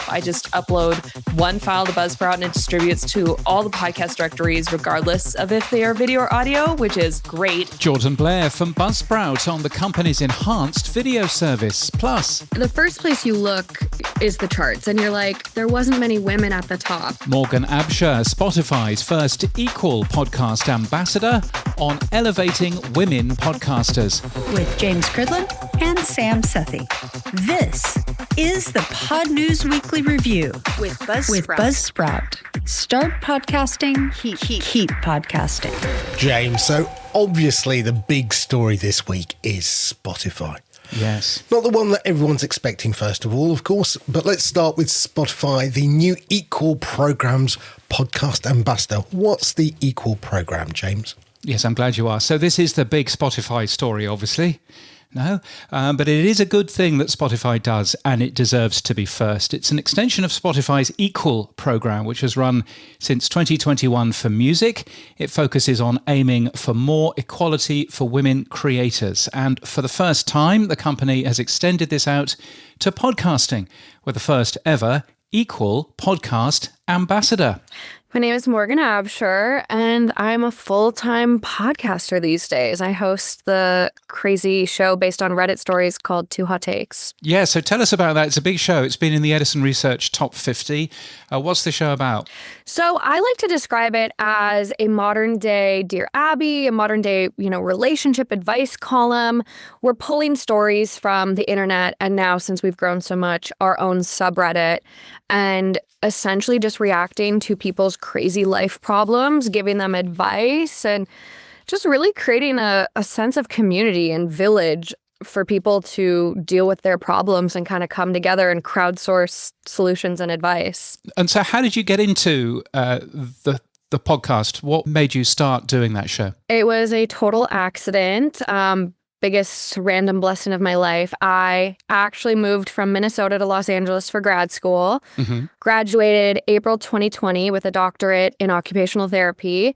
I just upload one file to Buzzsprout and it distributes to all the podcast directories, regardless of if they are video or audio, which is great. Jordan Blair from Buzzsprout on the company's enhanced video service. Plus, the first place you look is the charts, and you're like, there wasn't many women at the top. Morgan Absher, Spotify's first equal podcast ambassador on elevating women podcasters. With James Cridlin and Sam Sethi. This is the Pod News Weekly Review With Buzzsprout. Start podcasting, keep podcasting. James, so obviously the big story this week is Spotify. Yes. Not the one that everyone's expecting, first of all, of course, but let's start with Spotify, the new Equal Programs podcast ambassador. What's the Equal Program, James? Yes, I'm glad you are. So this is the big Spotify story, obviously. No, but it is a good thing that Spotify does, and it deserves to be first. It's an extension of Spotify's Equal program, which has run since 2021 for music. It focuses on aiming for more equality for women creators. And for the first time, the company has extended this out to podcasting with the first ever Equal Podcast Ambassador. My name is Morgan Absher, and I'm a full-time podcaster these days. I host the crazy show based on Reddit stories called Two Hot Takes. Yeah, so tell us about that. It's a big show. It's been in the Edison Research Top 50. What's the show about? So I like to describe it as a modern-day Dear Abby, a modern-day, relationship advice column. We're pulling stories from the internet, and now, since we've grown so much, our own subreddit, and essentially just reacting to people's crazy life problems, giving them advice, and just really creating a sense of community and village for people to deal with their problems and kind of come together and crowdsource solutions and advice. And so how did you get into the podcast? What made you start doing that show? It was a total accident. Biggest random blessing of my life. I actually moved from Minnesota to Los Angeles for grad school, graduated April 2020 with a doctorate in occupational therapy,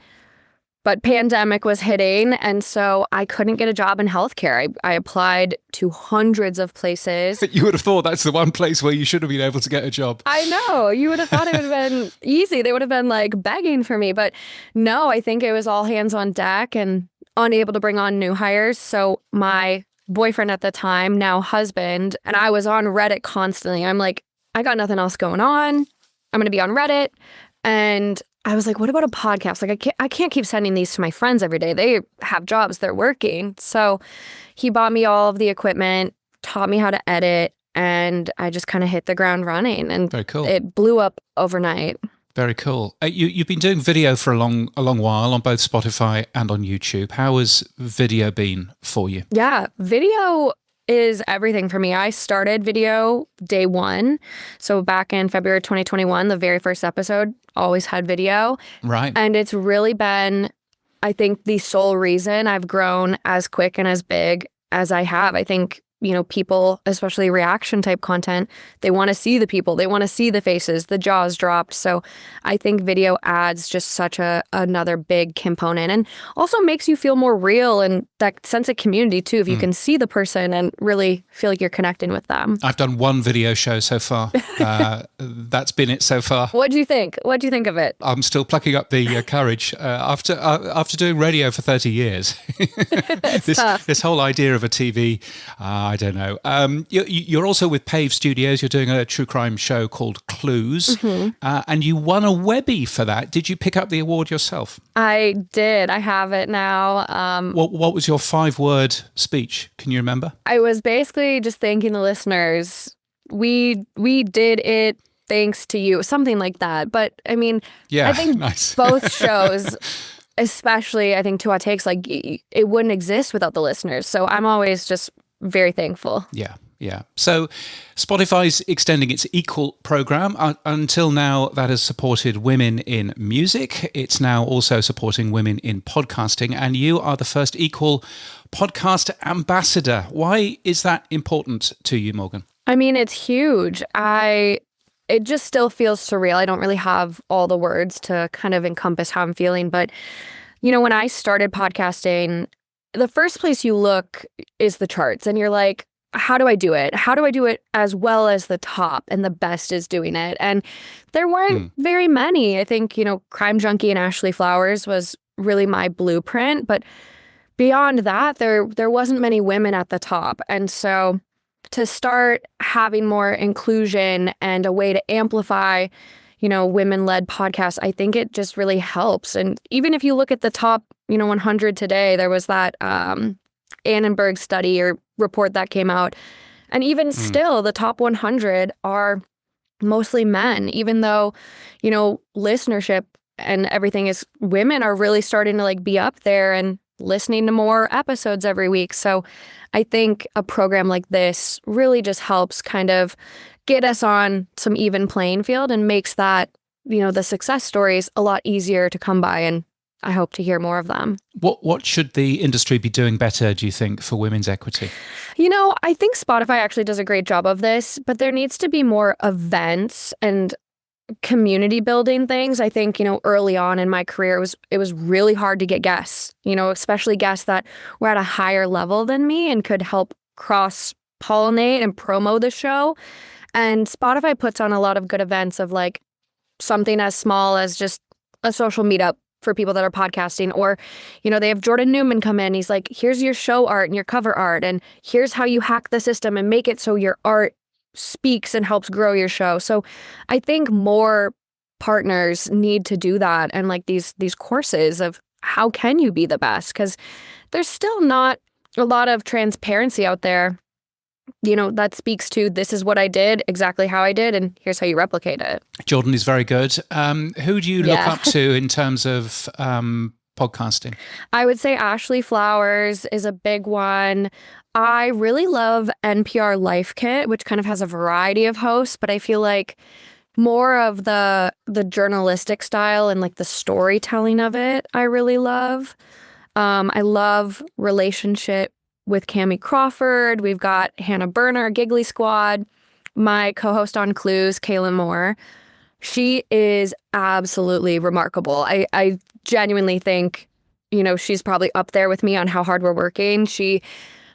but pandemic was hitting, and so I couldn't get a job in healthcare. I applied to hundreds of places. You would have thought that's the one place where you should have been able to get a job. I know. You would have thought it would have been easy. They would have been like begging for me, but no, I think it was all hands on deck and unable to bring on new hires. So my boyfriend at the time, now husband, and I was on Reddit constantly. I'm like, I got nothing else going on. I'm going to be on Reddit. And I was like, what about a podcast? Like, I can't keep sending these to my friends every day. They have jobs, they're working. So he bought me all of the equipment, taught me how to edit, and I just kind of hit the ground running. And very cool. It blew up overnight. Very cool. You've been doing video for a long while on both Spotify and on YouTube. How has video been for you? Yeah, video is everything for me. I started video day one. So back in February 2021, the very first episode always had video. Right. And it's really been, I think, the sole reason I've grown as quick and as big as I have. I think, people, especially reaction type content, they want to see the people, they want to see the faces, the jaws dropped. So I think video adds just such another big component, and also makes you feel more real and that sense of community too, if you can see the person and really feel like you're connecting with them. I've done one video show so far. That's been it so far. What do you think? What do you think of it? I'm still plucking up the courage after doing radio for 30 years. This whole idea of a TV, I don't know. You're also with Pave Studios. You're doing a true crime show called Clues, and you won a Webby for that. Did you pick up the award yourself? I did. I have it now. What was your 5-word speech? Can you remember? I was basically just thanking the listeners. We did it thanks to you, something like that. But I mean, yeah, I think nice. Both shows, especially I think Two Hot Takes, like it wouldn't exist without the listeners. So I'm always just very thankful. Yeah. So Spotify's extending its Equal program. Until now, that has supported women in music. It's now also supporting women in podcasting. And you are the first Equal podcast ambassador. Why is that important to you, Morgan? I mean, it's huge. It just still feels surreal. I don't really have all the words to kind of encompass how I'm feeling. But, when I started podcasting, the first place you look is the charts, and you're like, how do I do it? How do I do it as well as the top and the best is doing it? And there weren't very many. I think, Crime Junkie and Ashley Flowers was really my blueprint. But beyond that, there wasn't many women at the top. And so to start having more inclusion and a way to amplify, women-led podcasts, I think it just really helps. And even if you look at the top, 100 today, there was that Annenberg study or report that came out. And even still, the top 100 are mostly men, even though, listenership and everything is women are really starting to be up there and listening to more episodes every week. So I think a program like this really just helps kind of get us on some even playing field and makes that, the success stories a lot easier to come by. And I hope to hear more of them. What should the industry be doing better, do you think, for women's equity? I think Spotify actually does a great job of this, but there needs to be more events and community building things. I think, early on in my career, it was really hard to get guests, especially guests that were at a higher level than me and could help cross-pollinate and promo the show. And Spotify puts on a lot of good events of something as small as just a social meetup for people that are podcasting, or, they have Jordan Newman come in. He's like, here's your show art and your cover art, and here's how you hack the system and make it so your art speaks and helps grow your show. So I think more partners need to do that, and these courses of how can you be the best, because there's still not a lot of transparency out there, that speaks to this is what I did, exactly how I did, and here's how you replicate it. Jordan is very good. Who do you look up to in terms of podcasting? I would say Ashley Flowers is a big one. I really love NPR Life Kit, which kind of has a variety of hosts, but I feel like more of the journalistic style and the storytelling of it, I really love. I love Relationship with Cammie Crawford. We've got Hannah Berner, Giggly Squad. My co-host on Clues, Kayla Moore. She is absolutely remarkable. I genuinely think, she's probably up there with me on how hard we're working. She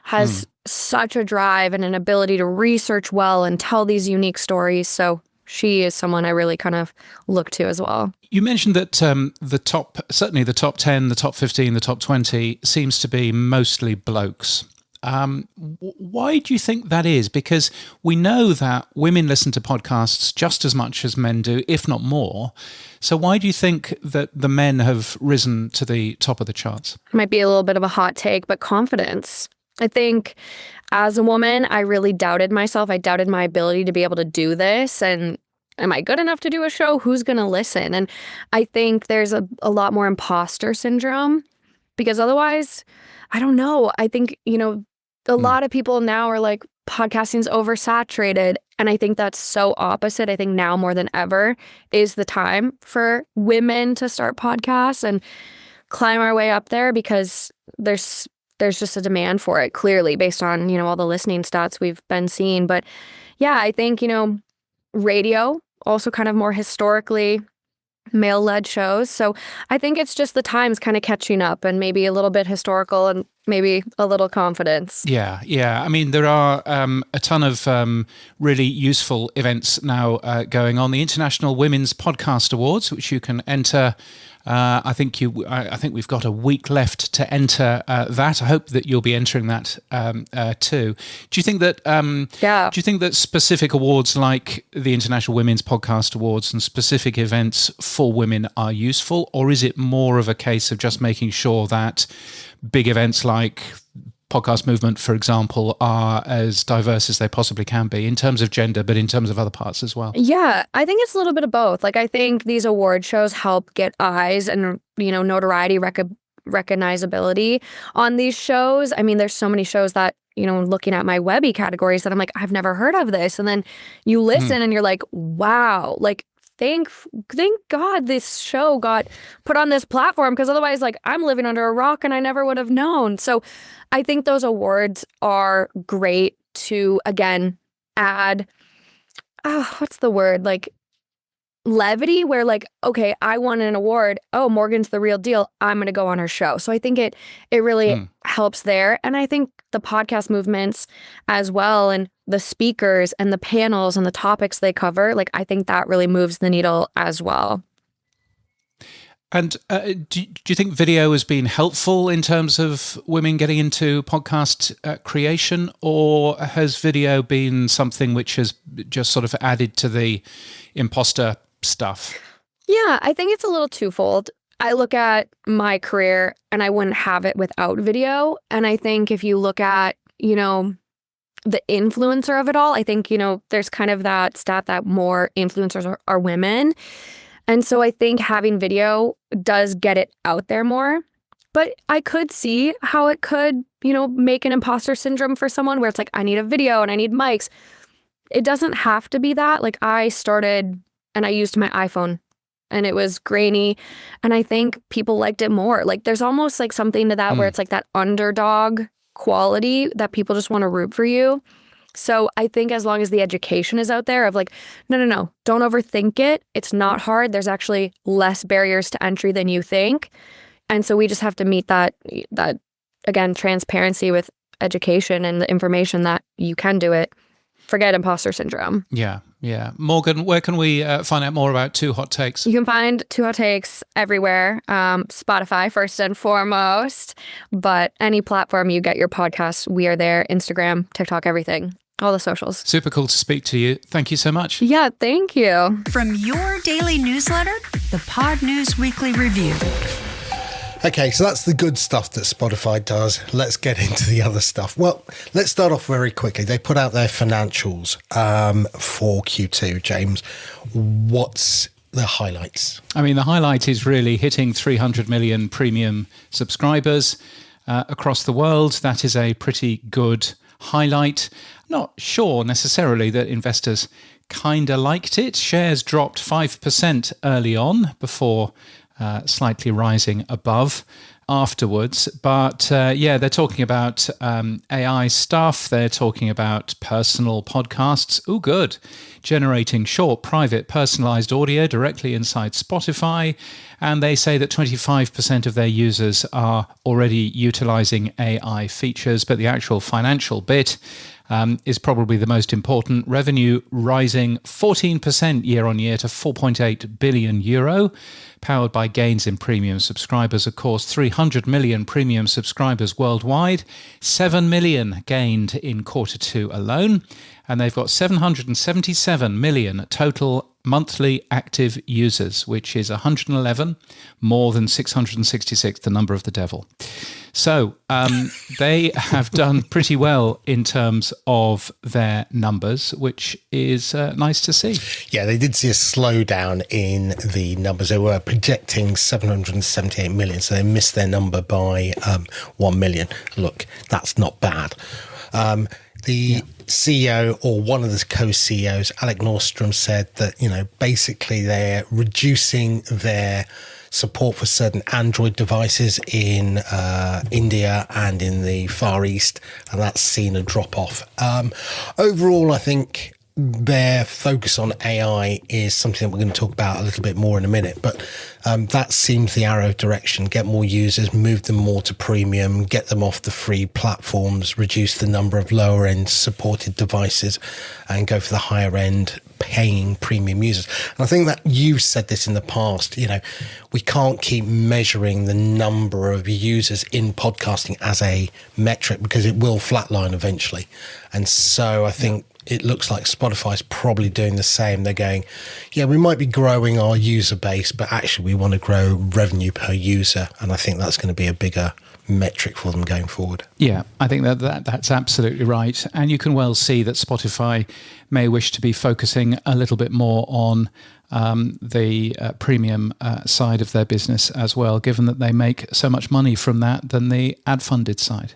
has such a drive and an ability to research well and tell these unique stories. So she is someone I really kind of look to as well. You mentioned that certainly the top 10, the top 15, the top 20 seems to be mostly blokes. Why do you think that is? Because we know that women listen to podcasts just as much as men do, if not more. So why do you think that the men have risen to the top of the charts? It might be a little bit of a hot take, but confidence. I think as a woman, I really doubted myself. I doubted my ability to be able to do this. And am I good enough to do a show? Who's going to listen? And I think there's a lot more imposter syndrome, because otherwise, I don't know. I think, a lot of people now are like, podcasting's oversaturated. And I think that's so opposite. I think now more than ever is the time for women to start podcasts and climb our way up there, because there's just a demand for it, clearly, based on, all the listening stats we've been seeing. But yeah, I think, radio, also kind of more historically male-led shows. So I think it's just the times kind of catching up, and maybe a little bit historical and maybe a little confidence. Yeah. I mean, there are a ton of really useful events now going on. The International Women's Podcast Awards, which you can enter. I think we've got a week left to enter that. I hope that you'll be entering that too. Do you think that? Do you think that specific awards like the International Women's Podcast Awards and specific events for women are useful, or is it more of a case of just making sure that big events like Podcast Movement, for example, are as diverse as they possibly can be in terms of gender, but in terms of other parts as well? Yeah, I think it's a little bit of both. I think these award shows help get eyes and, notoriety, recognizability on these shows. I mean, there's so many shows that, looking at my Webby categories that I'm like, I've never heard of this. And then you listen and you're like, wow, thank God this show got put on this platform, because otherwise, I'm living under a rock and I never would have known. So I think those awards are great to, again, add, what's the word? Levity, where okay, I won an award. Oh, Morgan's the real deal. I'm going to go on her show. So I think it really helps there. And I think the podcast movements as well, and the speakers and the panels and the topics they cover, like I think that really moves the needle as well. And do you think video has been helpful in terms of women getting into podcast creation, or has video been something which has just sort of added to the imposter stuff? Yeah, I think it's a little twofold. I look at my career and I wouldn't have it without video. And I think if you look at, the influencer of it all, I think, there's kind of that stat that more influencers are women. And so I think having video does get it out there more. But I could see how it could, make an imposter syndrome for someone where it's like, I need a video and I need mics. It doesn't have to be that. Like I started and I used my iPhone and it was grainy. And I think people liked it more. Like there's almost like something to that where it's like that underdog quality that people just want to root for you. So I think as long as the education is out there of like, no, don't overthink it. It's not hard. There's actually less barriers to entry than you think. And so we just have to meet that again, transparency with education and the information that you can do it. Forget imposter syndrome. Yeah. Morgan, where can we find out more about Two Hot Takes? You can find Two Hot Takes everywhere. Spotify, first and foremost. But any platform you get your podcasts, we are there. Instagram, TikTok, everything. All the socials. Super cool to speak to you. Thank you so much. Yeah, thank you. From your daily newsletter, the Pod News Weekly Review. Okay, so that's the good stuff that Spotify does. Let's get into the other stuff. Well, let's start off very quickly. They put out their financials for Q2. James, what's the highlights? I mean, the highlight is really hitting 300 million premium subscribers across the world. That is a pretty good highlight. Not sure necessarily that investors kind of liked it. Shares dropped 5% early on before slightly rising above afterwards. But they're talking about AI stuff. They're talking about personal podcasts. Oh, good. Generating short, private, personalized audio directly inside Spotify. And they say that 25% of their users are already utilizing AI features. But the actual financial bit is probably the most important. Revenue rising 14% year on year to 4.8 billion euro, powered by gains in premium subscribers. Of course, 300 million premium subscribers worldwide, 7 million gained in Q2 alone, and they've got 777 million total monthly active users, which is 111 more than 666, the number of the devil. So they have done pretty well in terms of their numbers, which is nice to see. Yeah, they did see a slowdown in the numbers. They were projecting 778 million, so they missed their number by 1 million. Look, that's not bad. The CEO, or one of the co-CEOs, Alec Nordstrom, said that, basically they're reducing their support for certain Android devices in India and in the Far East, and that's seen a drop off. Overall, I think their focus on AI is something that we're going to talk about a little bit more in a minute, but that seems the arrow of direction. Get more users, move them more to premium, get them off the free platforms, reduce the number of lower end supported devices, and go for the higher end paying premium users. And I think that you've said this in the past, we can't keep measuring the number of users in podcasting as a metric because it will flatline eventually. And so I think it looks like Spotify's probably doing the same. They're going, we might be growing our user base, but actually we want to grow revenue per user. And I think that's going to be a bigger metric for them going forward. Yeah, I think that's absolutely right. And you can well see that Spotify may wish to be focusing a little bit more on the premium side of their business as well, given that they make so much money from that than the ad-funded side.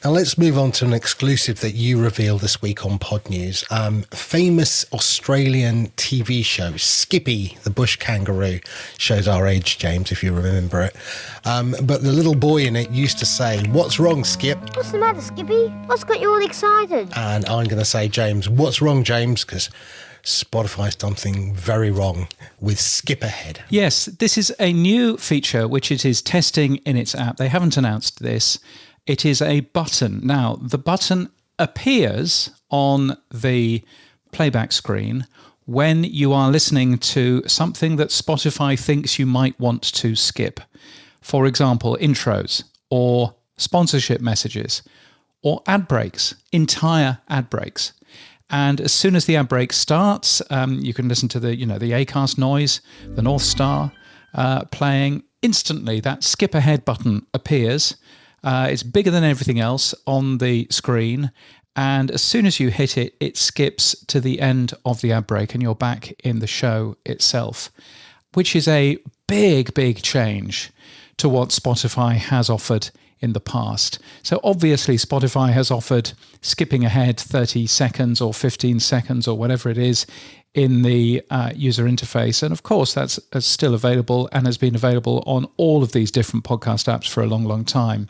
Now let's move on to an exclusive that you revealed this week on Pod News. Famous Australian TV show, Skippy, the bush kangaroo, shows our age, James, if you remember it. But the little boy in it used to say, "What's wrong, Skip?" "What's the matter, Skippy? What's got you all excited?" And I'm going to say, James, what's wrong, James? Because Spotify's done something very wrong with Skip Ahead. Yes, this is a new feature which it is testing in its app. They haven't announced this. It is a button. Now, the button appears on the playback screen when you are listening to something that Spotify thinks you might want to skip. For example, intros or sponsorship messages or ad breaks, entire ad breaks. And as soon as the ad break starts, you can listen to the Acast noise, the North Star playing. Instantly, that skip ahead button appears. It's bigger than everything else on the screen. And as soon as you hit it, it skips to the end of the ad break and you're back in the show itself, which is a big, big change to what Spotify has offered in the past. So obviously Spotify has offered skipping ahead 30 seconds or 15 seconds or whatever it is in the user interface. And of course, that's still available and has been available on all of these different podcast apps for a long, long time.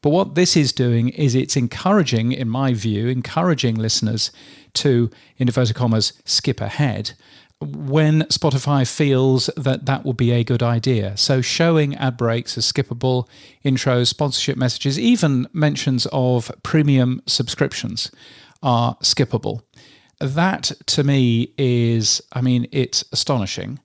But what this is doing is it's encouraging, in my view, encouraging listeners to, in inverted commas, skip ahead when Spotify feels that that will be a good idea. So showing ad breaks as skippable, intros, sponsorship messages, even mentions of premium subscriptions are skippable. That, to me, is, it's astonishing.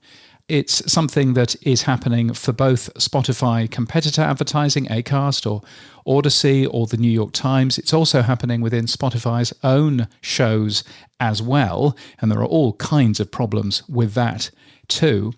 It's something that is happening for both Spotify competitor advertising, Acast or Odyssey or the New York Times. It's also happening within Spotify's own shows as well. And there are all kinds of problems with that too.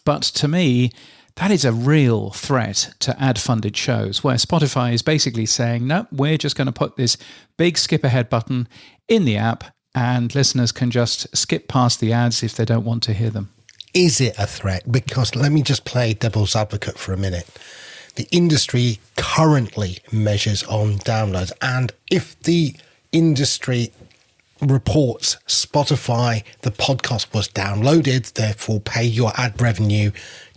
But to me, that is a real threat to ad-funded shows where Spotify is basically saying, no, we're just going to put this big skip ahead button in the app and listeners can just skip past the ads if they don't want to hear them. Is it a threat? Because let me just play devil's advocate for a minute. The industry currently measures on downloads. And if the industry reports Spotify, the podcast was downloaded, therefore pay your ad revenue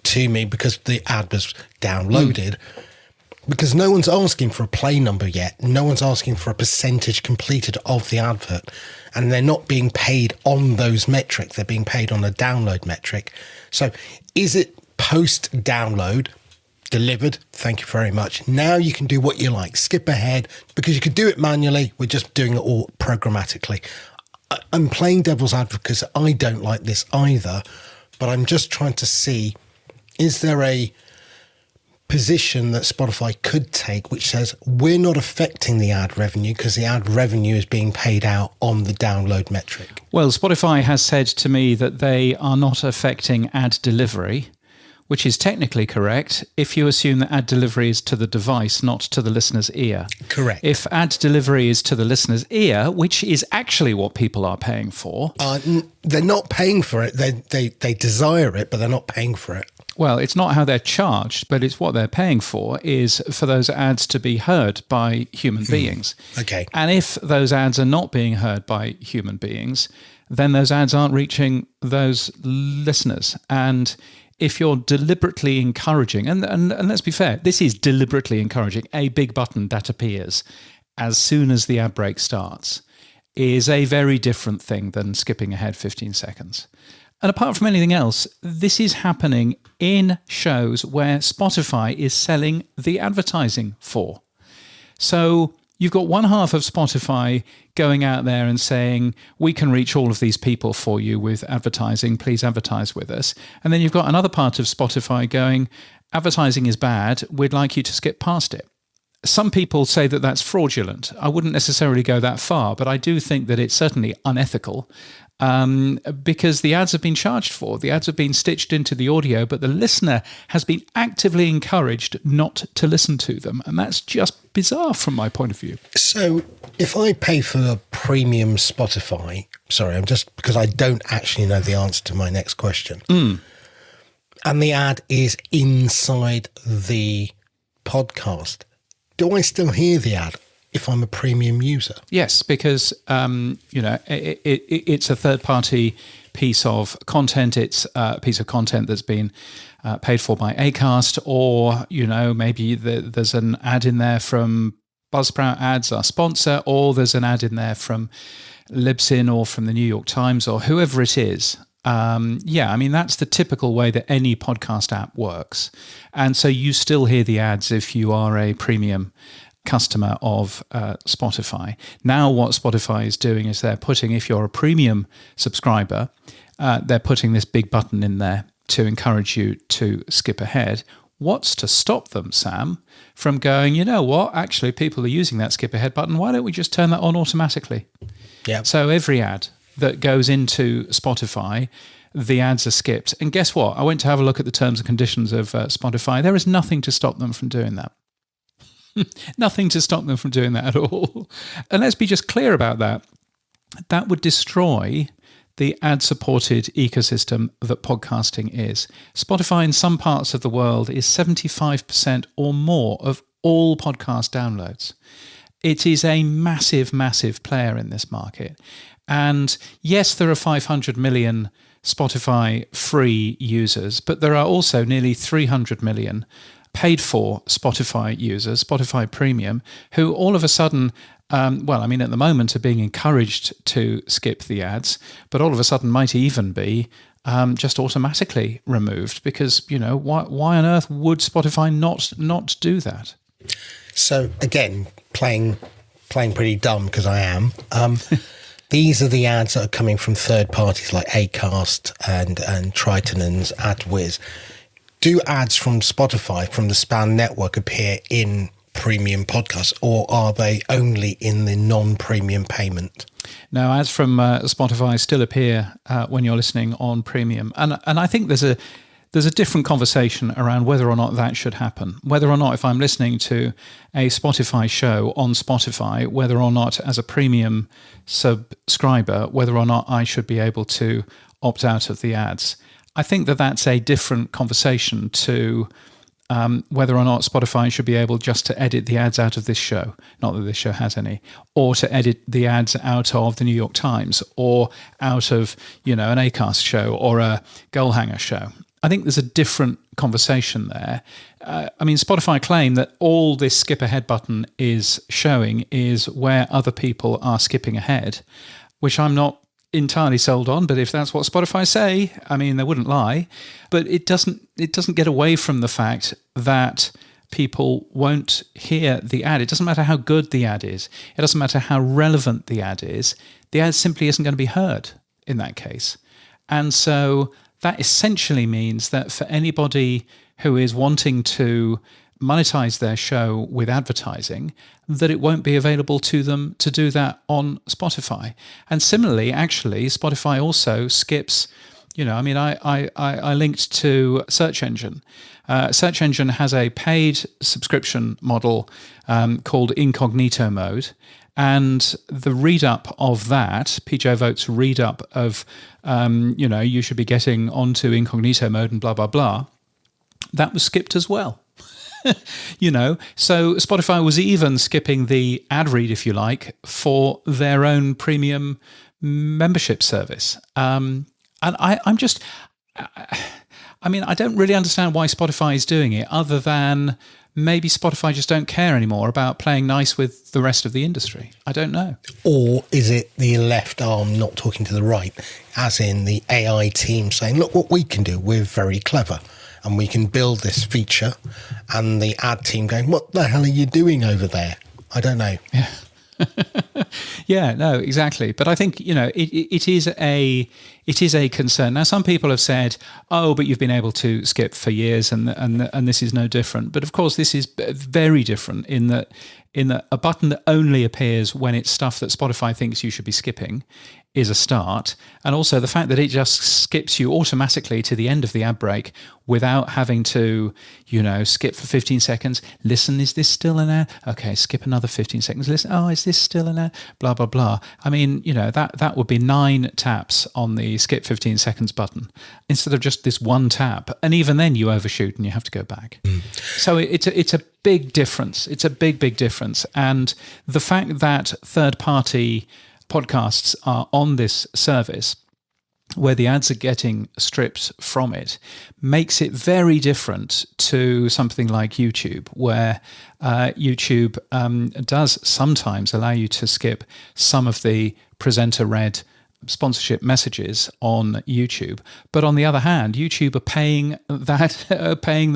to me because the ad was downloaded. Because no one's asking for a play number yet. No one's asking for a percentage completed of the advert. And they're not being paid on those metrics. They're being paid on a download metric. So is it post-download delivered? Thank you very much. Now you can do what you like. Skip ahead because you could do it manually. We're just doing it all programmatically. I'm playing devil's advocate. I don't like this either. But I'm just trying to see, is there a position that Spotify could take which says we're not affecting the ad revenue because the ad revenue is being paid out on the download metric? Well, Spotify has said to me that they are not affecting ad delivery, which is technically correct if you assume that ad delivery is to the device, not to the listener's ear. Correct. If ad delivery is to the listener's ear, which is actually what people are paying for. They're not paying for it. They desire it, but they're not paying for it. Well, it's not how they're charged, but it's what they're paying for is for those ads to be heard by human beings. Okay. And if those ads are not being heard by human beings, then those ads aren't reaching those listeners. And if you're deliberately encouraging, and let's be fair, this is deliberately encouraging, a big button that appears as soon as the ad break starts is a very different thing than skipping ahead 15 seconds. And apart from anything else, this is happening in shows where Spotify is selling the advertising for. So you've got one half of Spotify going out there and saying, we can reach all of these people for you with advertising, please advertise with us. And then you've got another part of Spotify going, advertising is bad, we'd like you to skip past it. Some people say that that's fraudulent. I wouldn't necessarily go that far, but I do think that it's certainly unethical. Because the ads have been charged for. The ads have been stitched into the audio, but the listener has been actively encouraged not to listen to them. And that's just bizarre from my point of view. So if I pay for premium Spotify, because I don't actually know the answer to my next question, and the ad is inside the podcast, do I still hear the ad if I'm a premium user? Yes, because it's a third-party piece of content. It's a piece of content that's been paid for by Acast, or maybe there's an ad in there from Buzzsprout Ads, our sponsor, or there's an ad in there from Libsyn or from the New York Times or whoever it is. That's the typical way that any podcast app works, and so you still hear the ads if you are a premium customer of Spotify. Now what Spotify is doing is they're putting, if you're a premium subscriber, they're putting this big button in there to encourage you to skip ahead. What's to stop them, Sam, from going, you know what, actually people are using that skip ahead button, why don't we just turn that on automatically? Yeah. So every ad that goes into Spotify, the ads are skipped. And guess what? I went to have a look at the terms and conditions of Spotify. There is nothing to stop them from doing that. Nothing to stop them from doing that at all. And let's be just clear about that. That would destroy the ad-supported ecosystem that podcasting is. Spotify in some parts of the world is 75% or more of all podcast downloads. It is a massive, massive player in this market. And yes, there are 500 million Spotify free users, but there are also nearly 300 million paid for Spotify users, Spotify Premium, who all of a sudden, at the moment are being encouraged to skip the ads, but all of a sudden might even be just automatically removed because, why on earth would Spotify not do that? So again, playing pretty dumb because I am. These are the ads that are coming from third parties like Acast and Triton and AdWiz. Do ads from Spotify, from the Span network, appear in premium podcasts, or are they only in the non-premium payment? No, ads from Spotify still appear when you're listening on premium, and I think there's a different conversation around whether or not that should happen. Whether or not, if I'm listening to a Spotify show on Spotify, whether or not as a premium subscriber, whether or not I should be able to opt out of the ads. I think that that's a different conversation to whether or not Spotify should be able just to edit the ads out of this show, not that this show has any, or to edit the ads out of the New York Times, or out of, an Acast show or a Goalhanger show. I think there's a different conversation there. Spotify claim that all this skip ahead button is showing is where other people are skipping ahead, which I'm not entirely sold on, but if that's what Spotify say, they wouldn't lie. But it doesn't get away from the fact that people won't hear the ad. It doesn't matter how good the ad is. It doesn't matter how relevant the ad is. The ad simply isn't going to be heard in that case. And so that essentially means that for anybody who is wanting to monetize their show with advertising, that it won't be available to them to do that on Spotify. And similarly, actually, Spotify also skips, I linked to Search Engine. Search Engine has a paid subscription model called Incognito Mode. And the read-up of that, PJ Vote's read-up of, you should be getting onto Incognito Mode and blah, blah, blah, that was skipped as well. So Spotify was even skipping the ad read, if you like, for their own premium membership service. And I don't really understand why Spotify is doing it, other than maybe Spotify just don't care anymore about playing nice with the rest of the industry. I don't know. Or is it the left arm not talking to the right, as in the AI team saying, look what we can do, we're very clever. And we can build this feature, and the ad team going, what the hell are you doing over there? I don't know. Yeah. Yeah, no, exactly. But I think, it is a concern. Now, some people have said, oh, but you've been able to skip for years and this is no different. But of course, this is very different in that a button that only appears when it's stuff that Spotify thinks you should be skipping is a start. And also the fact that it just skips you automatically to the end of the ad break without having to, skip for 15 seconds. Listen, is this still an ad? Okay, skip another 15 seconds. Listen, oh, is this still an ad? Blah, blah, blah. That would be 9 taps on the skip 15 seconds button instead of just this one tap. And even then you overshoot and you have to go back. So it's a big difference. It's a big, big difference. And the fact that third-party podcasts are on this service where the ads are getting stripped from it makes it very different to something like YouTube, where YouTube does sometimes allow you to skip some of the presenter-read sponsorship messages on YouTube, but on the other hand, YouTube are paying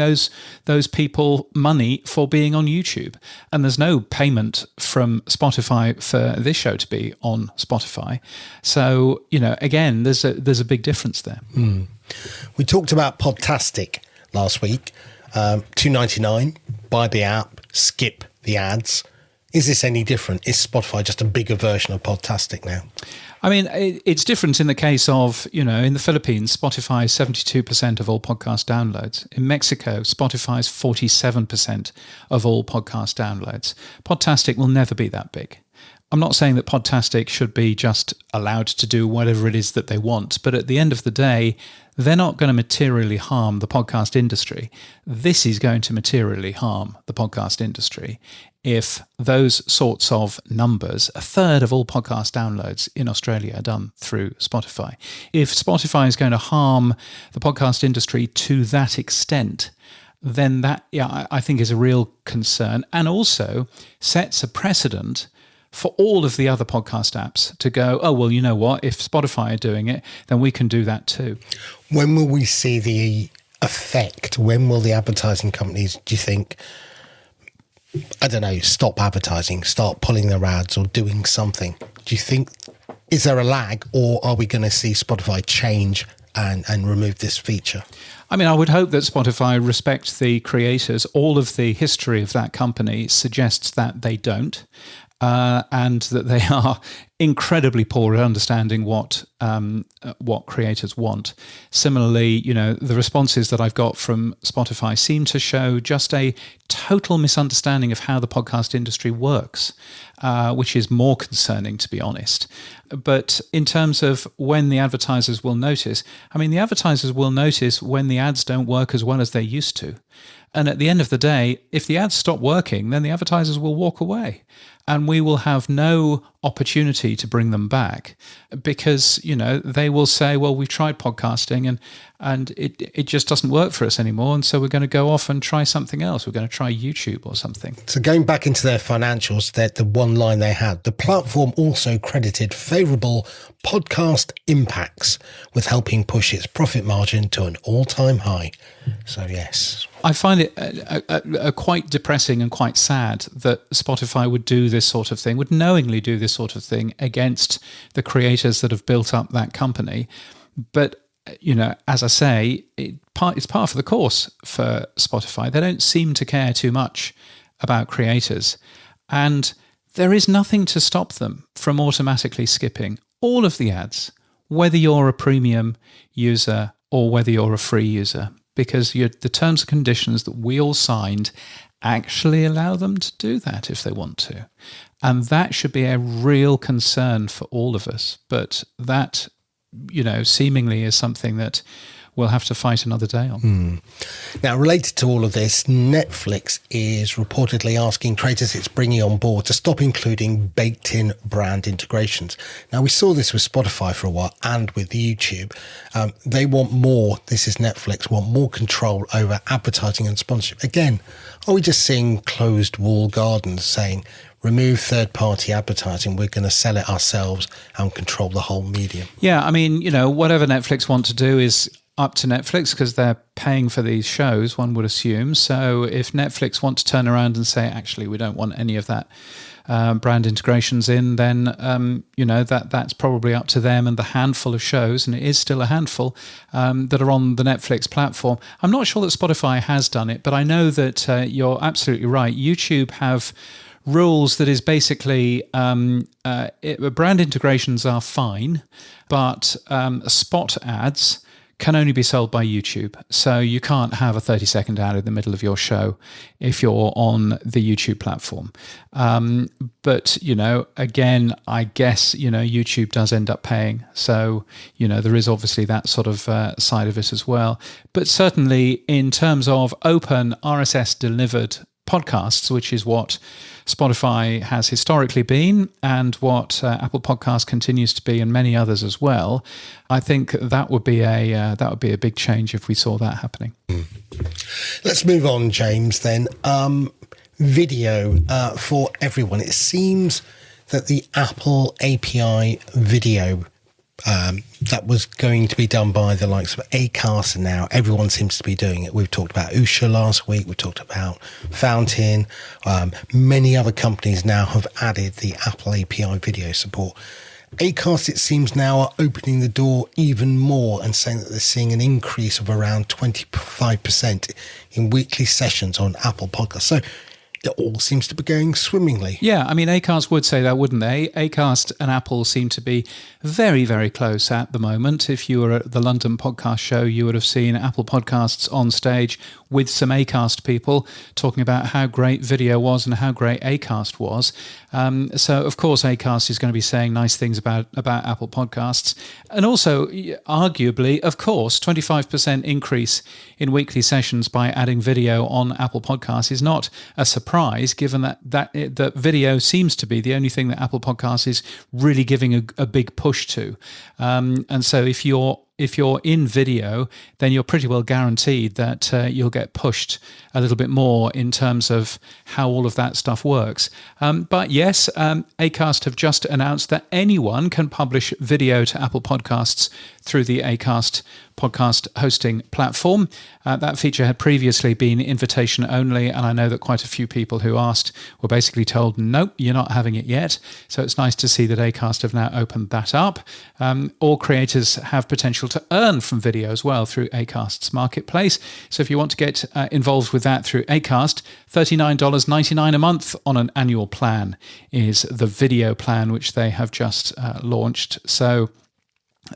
those people money for being on YouTube, and there's no payment from Spotify for this show to be on Spotify. So again, there's a big difference there. We talked about Podtastic last week. $2.99. Buy the app, skip the ads. Is this any different? Is Spotify just a bigger version of Podtastic now? I mean, it's different in the case of, in the Philippines, Spotify is 72% of all podcast downloads. In Mexico, Spotify is 47% of all podcast downloads. Podtastic will never be that big. I'm not saying that Podtastic should be just allowed to do whatever it is that they want, but at the end of the day, they're not going to materially harm the podcast industry. This is going to materially harm the podcast industry if those sorts of numbers, a third of all podcast downloads in Australia are done through Spotify. If Spotify is going to harm the podcast industry to that extent, then that, I think is a real concern, and also sets a precedent for all of the other podcast apps to go, oh, well, you know what? If Spotify are doing it, then we can do that too. When will we see the effect? When will the advertising companies, do you think, I don't know, stop advertising, start pulling their ads or doing something? Do you think, is there a lag, or are we going to see Spotify change and remove this feature? I mean, I would hope that Spotify respects the creators. All of the history of that company suggests that they don't. And that they are incredibly poor at understanding what creators want. Similarly, the responses that I've got from Spotify seem to show just a total misunderstanding of how the podcast industry works, which is more concerning, to be honest. But in terms of when the advertisers will notice, I mean, the advertisers will notice when the ads don't work as well as they used to. And at the end of the day, if the ads stop working, then the advertisers will walk away. And we will have no opportunity to bring them back because, they will say, well, we've tried podcasting and it just doesn't work for us anymore. And so we're going to go off and try something else. We're going to try YouTube or something. So going back into their financials, the one line they had, the platform also credited favourable podcast impacts with helping push its profit margin to an all-time high. So, yes. I find it quite depressing and quite sad that Spotify would do this sort of thing, would knowingly do this sort of thing against the creators that have built up that company. But, as I say, it's par for the course for Spotify. They don't seem to care too much about creators. And there is nothing to stop them from automatically skipping all of the ads, whether you're a premium user or whether you're a free user. Because the terms and conditions that we all signed actually allow them to do that if they want to. And that should be a real concern for all of us. But that, seemingly is something that we'll have to fight another day on. Now, related to all of this, Netflix is reportedly asking creators it's bringing on board to stop including baked-in brand integrations. Now, we saw this with Spotify for a while and with YouTube. They want more, this is Netflix, want more control over advertising and sponsorship. Again, are we just seeing closed wall gardens saying, remove third-party advertising, we're going to sell it ourselves and control the whole medium? Yeah, I mean, whatever Netflix want to do is up to Netflix because they're paying for these shows, one would assume. So if Netflix want to turn around and say, actually, we don't want any of that brand integrations in, then, that's probably up to them and the handful of shows, and it is still a handful, that are on the Netflix platform. I'm not sure that Spotify has done it, but I know that you're absolutely right. YouTube have rules that is basically brand integrations are fine, but spot ads can only be sold by YouTube. So you can't have a 30-second ad in the middle of your show if you're on the YouTube platform. But, again, I guess, YouTube does end up paying. So, there is obviously that sort of side of it as well. But certainly in terms of open RSS delivered podcasts, which is what Spotify has historically been and what Apple Podcasts continues to be, and many others as well, I think that would be a big change if we saw that happening. Let's move on, James, then. Video for everyone. It seems that the Apple API video that was going to be done by the likes of Acast, and now everyone seems to be doing it. We've talked about Usha last week. We talked about Fountain. Many other companies now have added the Apple API video support. Acast, it seems now, are opening the door even more and saying that they're seeing an increase of around 25% in weekly sessions on Apple Podcasts. So it all seems to be going swimmingly. Yeah, I mean, Acast would say that, wouldn't they? Acast and Apple seem to be very, very close at the moment. If you were at the London podcast show, you would have seen Apple Podcasts on stage with some Acast people talking about how great video was and how great Acast was. So, of course, Acast is going to be saying nice things about Apple Podcasts. And also, arguably, of course, 25% increase in weekly sessions by adding video on Apple Podcasts is not a surprise, given that video seems to be the only thing that Apple Podcasts is really giving a big push to. And so if you're in video, then you're pretty well guaranteed that you'll get pushed a little bit more in terms of how all of that stuff works. But yes, Acast have just announced that anyone can publish video to Apple Podcasts through the Acast podcast hosting platform. That feature had previously been invitation only, and I know that quite a few people who asked were basically told, nope, you're not having it yet. So it's nice to see that Acast have now opened that up. All creators have potential to earn from video as well through Acast's marketplace. So if you want to get involved with that through Acast, $39.99 a month on an annual plan is the video plan, which they have just launched. So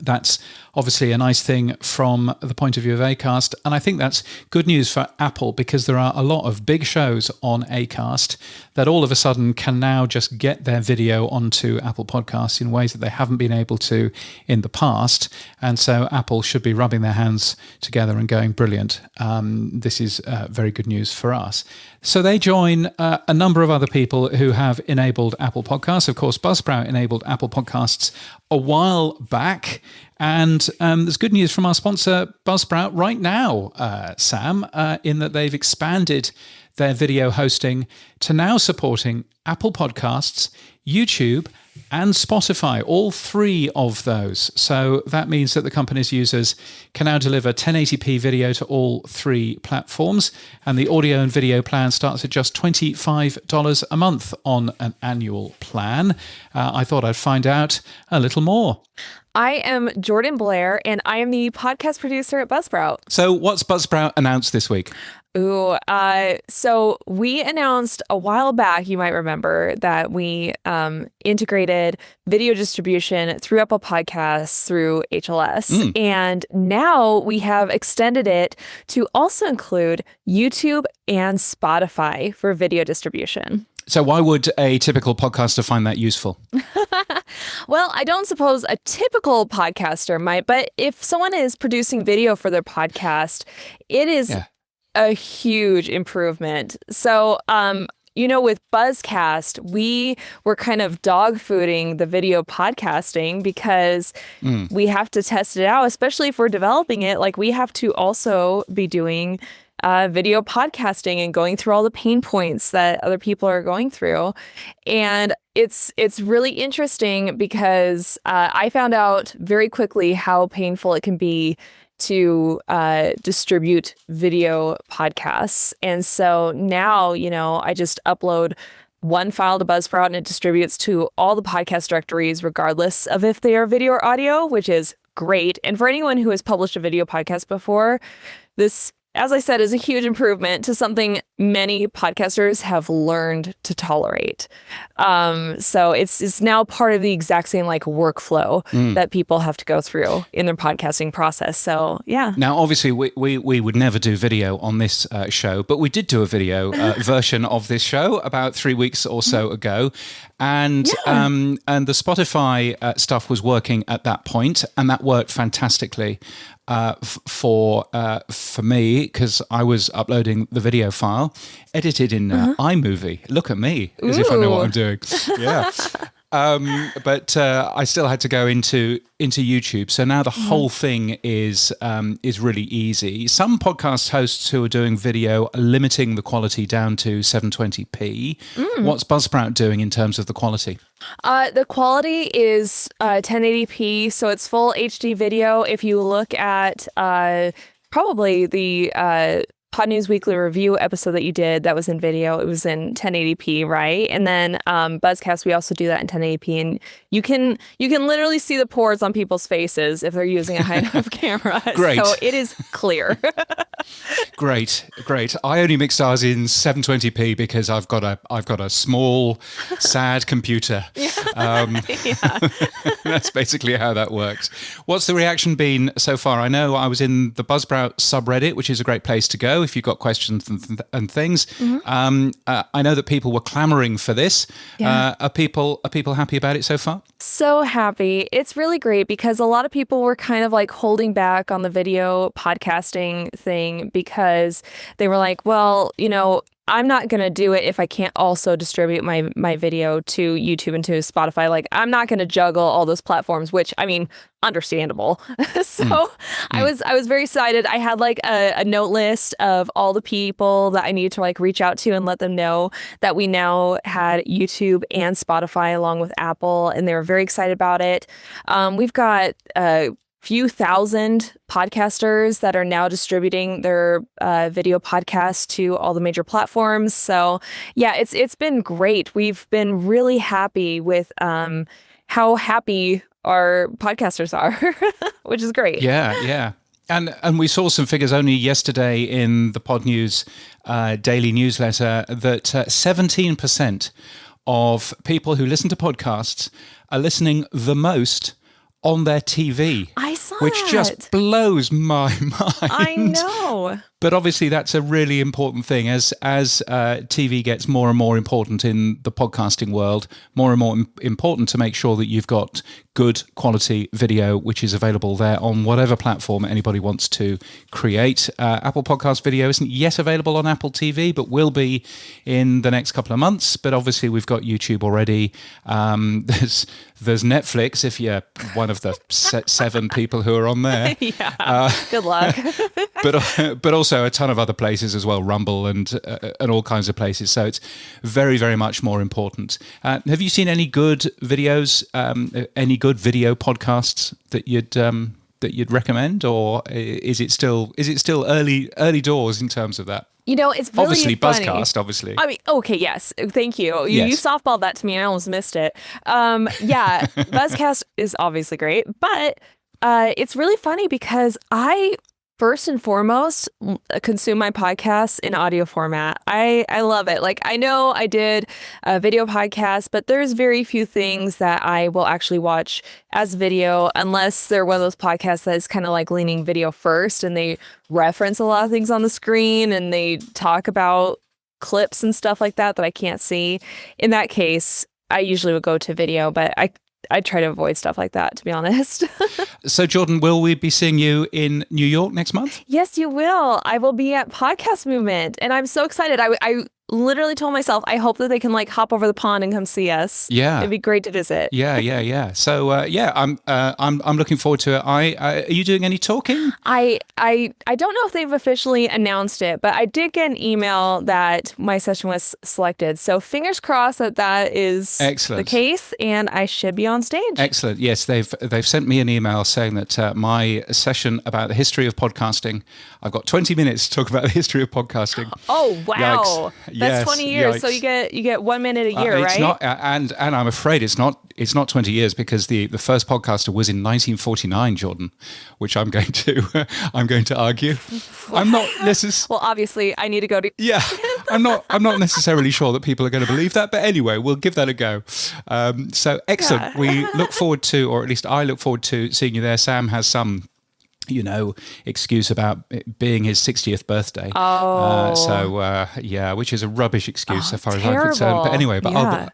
that's obviously a nice thing from the point of view of Acast. And I think that's good news for Apple, because there are a lot of big shows on Acast that all of a sudden can now just get their video onto Apple Podcasts in ways that they haven't been able to in the past. And so Apple should be rubbing their hands together and going, brilliant. This is very good news for us. So they join a number of other people who have enabled Apple Podcasts. Of course, Buzzsprout enabled Apple Podcasts a while back. And there's good news from our sponsor, Buzzsprout, right now, Sam, in that they've expanded their video hosting to now supporting Apple Podcasts, YouTube, and Spotify, all three of those. So that means that the company's users can now deliver 1080p video to all three platforms. And the audio and video plan starts at just $25 a month on an annual plan. I thought I'd find out a little more. I am Jordan Blair, and I am the podcast producer at Buzzsprout. So what's Buzzsprout announced this week? So we announced a while back, you might remember, that we integrated video distribution through Apple Podcasts through HLS. And now we have extended it to also include YouTube and Spotify for video distribution. So why would a typical podcaster find that useful? Well, I don't suppose a typical podcaster might, but if someone is producing video for their podcast, it is a huge improvement. So, with Buzzcast, we were kind of dog fooding the video podcasting because we have to test it out, especially if we're developing it. Like, we have to also be doing video podcasting and going through all the pain points that other people are going through. And it's really interesting because I found out very quickly how painful it can be to distribute video podcasts. And so now, I just upload one file to Buzzsprout and it distributes to all the podcast directories, regardless of if they are video or audio, which is great. And for anyone who has published a video podcast before, this, as I said, is a huge improvement to something many podcasters have learned to tolerate. So it's now part of the exact same workflow that people have to go through in their podcasting process. So yeah. Now, obviously, we would never do video on this show, but we did do a video version of this show about 3 weeks or so ago, and the Spotify stuff was working at that point, and that worked fantastically. For me, because I was uploading the video file edited in iMovie. Look at me, as if I know what I'm doing. Yeah. But I still had to go into YouTube. So now the whole thing is really easy. Some podcast hosts who are doing video are limiting the quality down to 720p. What's Buzzsprout doing in terms of the quality? The quality is 1080p, so it's full HD video. If you look at probably the Pod News Weekly Review episode that you did that was in video, it was in 1080p, right? And then Buzzcast, we also do that in 1080p, and you can literally see the pores on people's faces if they're using a high enough camera. Great. So it is clear. Great. I only mix ours in 720p because I've got a small, sad computer. That's basically how that works. What's the reaction been so far? I know I was in the Buzzsprout subreddit, which is a great place to go if you've got questions and things. I know that people were clamoring for this. Are people happy about it so far? So happy. It's really great because a lot of people were kind of like holding back on the video podcasting thing because they were like, well, I'm not going to do it if I can't also distribute my video to YouTube and to Spotify. Like, I'm not going to juggle all those platforms, which, I mean, understandable. So I was very excited. I had like a note list of all the people that I needed to like reach out to and let them know that we now had YouTube and Spotify along with Apple, and they were very excited about it. We've got few thousand podcasters that are now distributing their video podcasts to all the major platforms. So yeah, it's been great. We've been really happy with how happy our podcasters are, which is great. Yeah. And we saw some figures only yesterday in the Pod News daily newsletter that 17% of people who listen to podcasts are listening the most on their TV. I saw which that. just blows my mind. I know. But obviously that's a really important thing as TV gets more and more important in the podcasting world, more and more important to make sure that you've got good quality video, which is available there on whatever platform anybody wants to create. Apple Podcast Video isn't yet available on Apple TV, but will be in the next couple of months. But obviously we've got YouTube already. There's Netflix if you're one of the 7 people who are on there. Good luck. but also a ton of other places as well, Rumble and all kinds of places. So it's very, very much more important. Have you seen any good videos, any good video podcasts that you'd recommend, or is it still early doors in terms of that? It's really obviously funny. Buzzcast, obviously. I mean, okay, yes, thank you. You Yes. softballed that to me. I almost missed it. Yeah, Buzzcast is obviously great, but it's really funny because I first and foremost consume my podcasts in audio format. I love it. Like, I know I did a video podcast, but there's very few things that I will actually watch as video unless they're one of those podcasts that is kind of like leaning video first and they reference a lot of things on the screen and they talk about clips and stuff like that I can't see. In that case, I usually would go to video, but I try to avoid stuff like that, to be honest. So, Jordan, will we be seeing you in New York next month? Yes, you will. I will be at Podcast Movement, and I'm so excited. I literally told myself, I hope that they can like hop over the pond and come see us. Yeah, it'd be great to visit. Yeah. So, I'm looking forward to it. Are you doing any talking? I don't know if they've officially announced it, but I did get an email that my session was selected. So fingers crossed that is Excellent. the case, and I should be on stage. Excellent. Yes, they've sent me an email saying that my session about the history of podcasting, I've got 20 minutes to talk about the history of podcasting. Oh wow, Yikes. that's Yes, 20 years. yikes. So you get 1 minute a year, it's right? not, and I'm afraid it's not 20 years because the first podcaster was in 1949, Jordan, which I'm going to argue. I'm not necessarily. Well, obviously, I need to go to. Yeah, I'm not necessarily sure that people are going to believe that, but anyway, we'll give that a go. So excellent. Yeah. We look forward to, or at least I look forward to seeing you there. Sam has some excuse about it being his 60th birthday. Which is a rubbish excuse so far as I'm concerned. But anyway,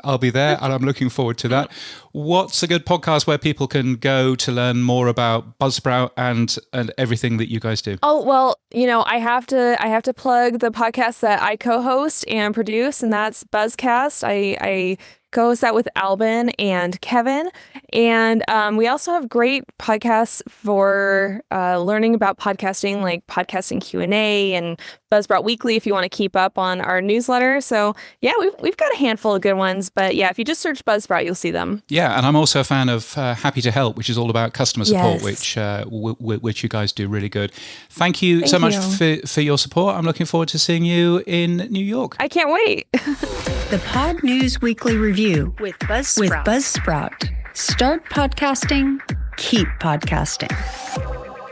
I'll be there and I'm looking forward to that. What's a good podcast where people can go to learn more about Buzzsprout and everything that you guys do? Oh, well, I have to plug the podcast that I co-host and produce, and that's Buzzcast. I co-host that with Albin and Kevin. And we also have great podcasts for learning about podcasting, like Podcasting Q&A and Buzzsprout Weekly if you want to keep up on our newsletter. So yeah, we've got a handful of good ones. But yeah, if you just search Buzzsprout, you'll see them. Yeah, and I'm also a fan of Happy to Help, which is all about customer support, Yes. which you guys do really good. Thank you so much for your support. I'm looking forward to seeing you in New York. I can't wait. The Pod News Weekly Review With Buzzsprout. Start podcasting, keep podcasting.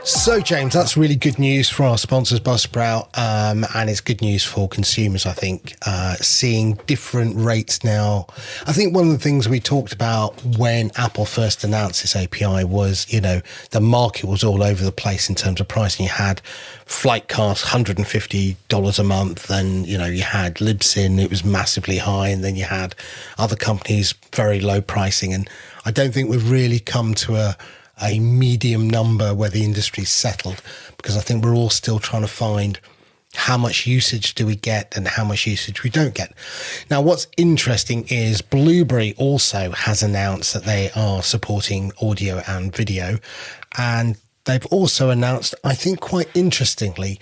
So, James, that's really good news for our sponsors, Buzzsprout, and it's good news for consumers, I think, seeing different rates now. I think one of the things we talked about when Apple first announced this API was, the market was all over the place in terms of pricing. You had Flightcast, $150 a month, and, you had Libsyn, it was massively high, and then you had other companies, very low pricing. And I don't think we've really come to a medium number where the industry's settled, because I think we're all still trying to find how much usage do we get and how much usage we don't get. Now, what's interesting is Blubrry also has announced that they are supporting audio and video, and they've also announced, I think quite interestingly,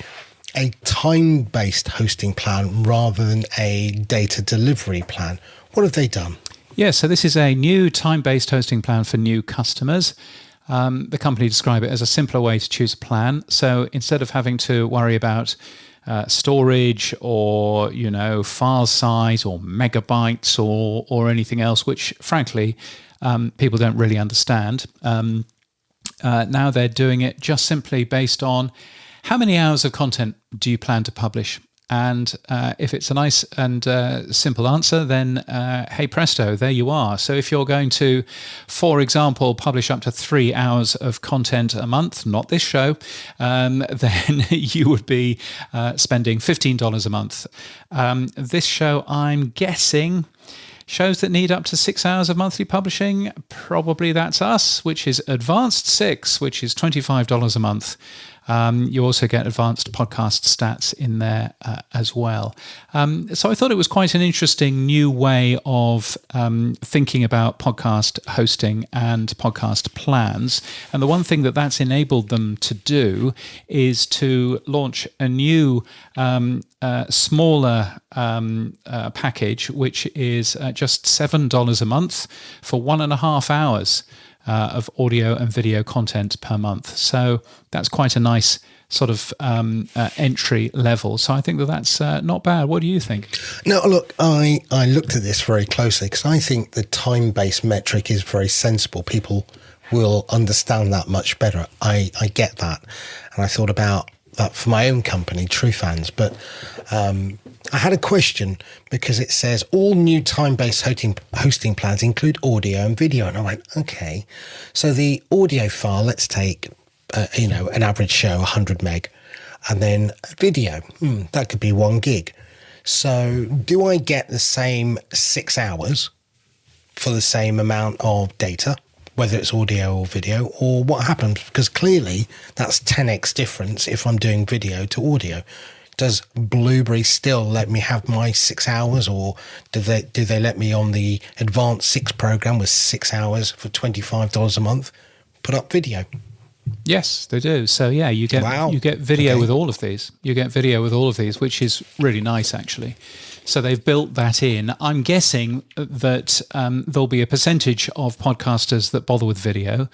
a time-based hosting plan rather than a data delivery plan. What have they done? Yeah, so this is a new time-based hosting plan for new customers. The company describe it as a simpler way to choose a plan. So instead of having to worry about storage or, file size or megabytes or anything else, which frankly, people don't really understand. Now they're doing it just simply based on how many hours of content do you plan to publish? And if it's a nice and simple answer, then hey presto, there you are. So if you're going to, for example, publish up to 3 hours of content a month, not this show, then you would be spending $15 a month. This show, I'm guessing, shows that need up to 6 hours of monthly publishing, probably that's us, which is Advanced 6, which is $25 a month. You also get advanced podcast stats in there as well. So I thought it was quite an interesting new way of thinking about podcast hosting and podcast plans. And the one thing that's enabled them to do is to launch a new smaller package, which is just $7 a month for 1.5 hours. Of audio and video content per month. So that's quite a nice sort of entry level. So I think that's not bad. What do you think? No, look, I looked at this very closely because I think the time-based metric is very sensible. People will understand that much better. I get that. And I thought about that for my own company, True Fans. But I had a question because it says all new time-based hosting plans include audio and video. And I went, okay. So the audio file, let's take, an average show, 100 meg. And then video, that could be 1 gig. So do I get the same 6 hours for the same amount of data, whether it's audio or video, or what happens? Because clearly that's 10x difference if I'm doing video to audio. Does Blubrry still let me have my 6 hours, or do they let me on the Advanced 6 program with 6 hours for $25 a month put up video? Yes, they do. So yeah, you get video with all of these. You get video with all of these, which is really nice actually. So they've built that in. I'm guessing that there'll be a percentage of podcasters that bother with video,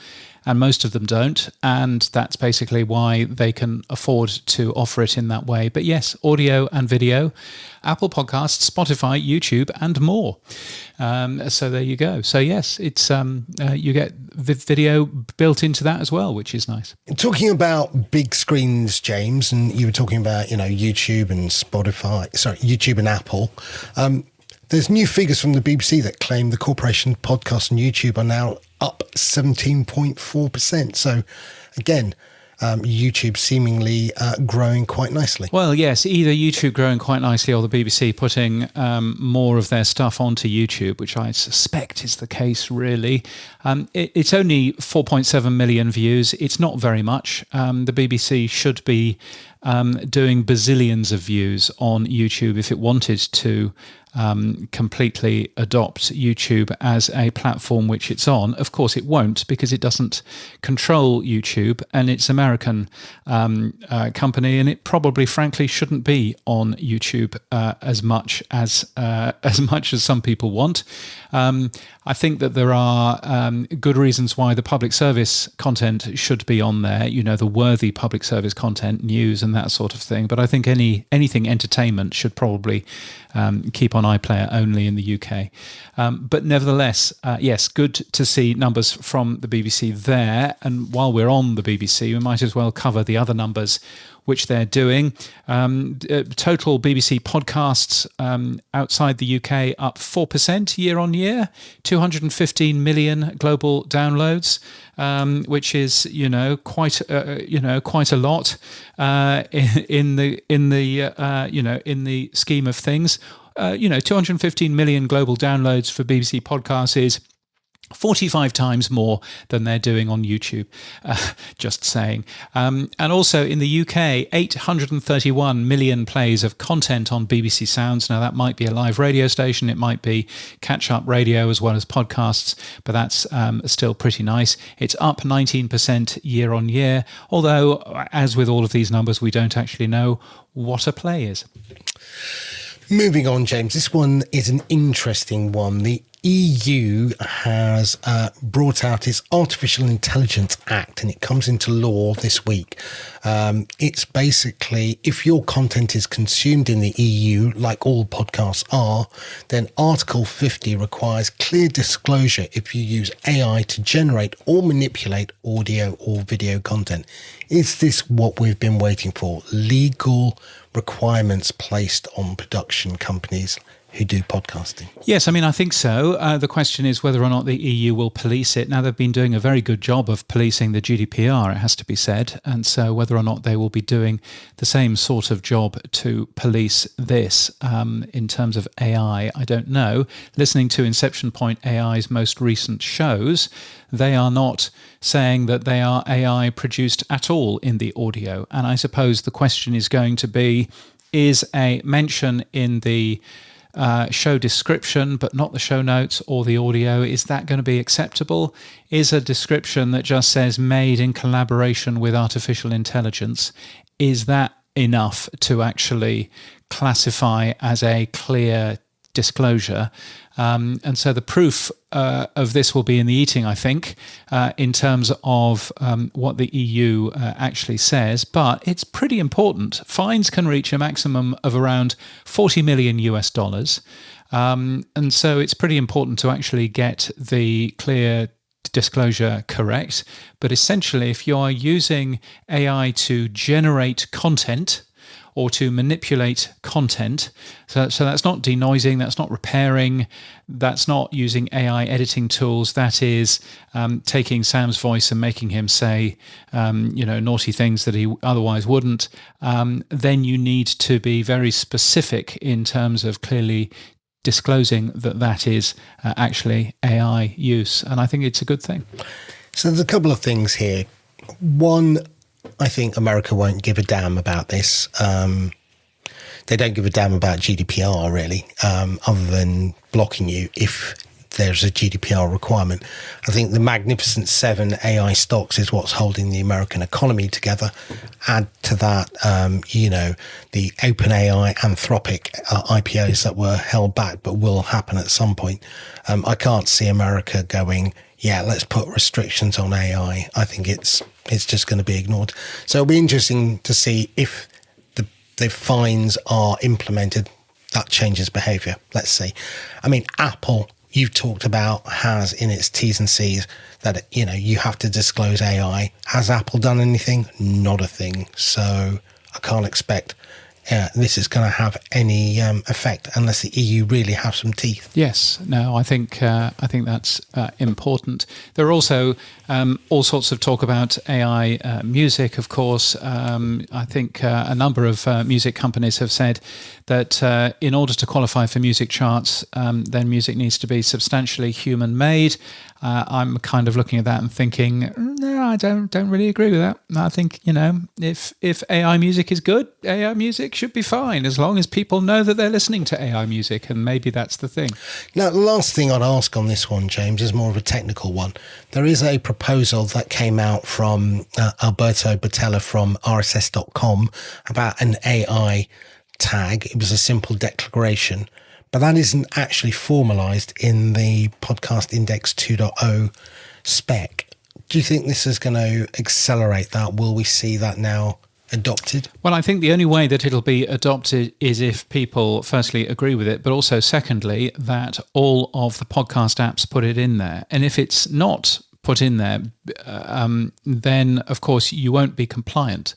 and most of them don't. And that's basically why they can afford to offer it in that way. But yes, audio and video, Apple Podcasts, Spotify, YouTube, and more. So there you go. So yes, it's you get video built into that as well, which is nice. Talking about big screens, James, and you were talking about, YouTube and YouTube and Apple. There's new figures from the BBC that claim the corporation podcast and YouTube are now up 17.4%. So again, YouTube seemingly growing quite nicely. Well, yes, either YouTube growing quite nicely or the BBC putting more of their stuff onto YouTube, which I suspect is the case, really. It's only 4.7 million views. It's not very much. The BBC should be doing bazillions of views on YouTube if it wanted to completely adopt YouTube as a platform which it's on. Of course, it won't, because it doesn't control YouTube, and it's American company, and it probably, frankly, shouldn't be on YouTube as much as some people want. I think that there are good reasons why the public service content should be on there, the worthy public service content, news and that sort of thing. But I think anything entertainment should probably keep on iPlayer only in the UK. But nevertheless, yes, good to see numbers from the BBC there. And while we're on the BBC, we might as well cover the other numbers which they're doing. Total BBC podcasts outside the UK up 4% year on year, 215 million global downloads, which is quite a lot in the scheme of things. 215 million global downloads for BBC podcasts is 45 times more than they're doing on YouTube, just saying. And also in the UK, 831 million plays of content on BBC Sounds. Now, that might be a live radio station, it might be catch-up radio as well as podcasts, but that's still pretty nice. It's up 19% year on year, although, as with all of these numbers, we don't actually know what a play is. Moving on, James, this one is an interesting one. The EU has brought out its Artificial Intelligence Act, and it comes into law this week. It's basically, if your content is consumed in the EU, like all podcasts are, then Article 50 requires clear disclosure if you use AI to generate or manipulate audio or video content. Is this what we've been waiting for? Legal requirements placed on production companies who do podcasting? Yes, I think so. The question is whether or not the EU will police it. Now, they've been doing a very good job of policing the GDPR, it has to be said. And so whether or not they will be doing the same sort of job to police this in terms of AI, I don't know. Listening to Inception Point AI's most recent shows, they are not saying that they are AI produced at all in the audio. And I suppose the question is going to be, is a mention in the show description but not the show notes or the audio, is that going to be acceptable? Is a description that just says made in collaboration with artificial intelligence, is that enough to actually classify as a clear disclosure? And so the proof of this will be in the eating, I think, in terms of what the EU actually says. But it's pretty important. Fines can reach a maximum of around $40 million US. And so it's pretty important to actually get the clear disclosure correct. But essentially, if you are using AI to generate content or to manipulate content, so that's not denoising, that's not repairing, that's not using AI editing tools, that is taking Sam's voice and making him say naughty things that he otherwise wouldn't, then you need to be very specific in terms of clearly disclosing that is actually AI use. And I think it's a good thing. So there's a couple of things here. One, I think America won't give a damn about this. They don't give a damn about GDPR, really, other than blocking you if there's a GDPR requirement. I think the Magnificent Seven AI stocks is what's holding the American economy together. Add to that, the OpenAI, Anthropic IPOs that were held back but will happen at some point. I can't see America going, yeah, let's put restrictions on AI. I think it's just going to be ignored. So it'll be interesting to see if the fines are implemented. That changes behaviour. Let's see. Apple, you've talked about, has in its T's and C's that, you have to disclose AI. Has Apple done anything? Not a thing. So I can't expect this is going to have any effect unless the EU really have some teeth. Yes, no, I think that's important. There are also all sorts of talk about AI music, of course. I think a number of music companies have said that in order to qualify for music charts, then music needs to be substantially human-made. I'm kind of looking at that and thinking, I don't really agree with that. I think, if AI music is good, AI music should be fine as long as people know that they're listening to AI music, and maybe that's the thing. Now, the last thing I'd ask on this one, James, is more of a technical one. There is a proposal that came out from Alberto Botella from RSS.com about an AI tag. It was a simple declaration, but that isn't actually formalised in the Podcast Index 2.0 spec. Do you think this is going to accelerate that? Will we see that now adopted? Well, I think the only way that it'll be adopted is if people firstly agree with it, but also secondly, that all of the podcast apps put it in there. And if it's not put in there, then of course you won't be compliant.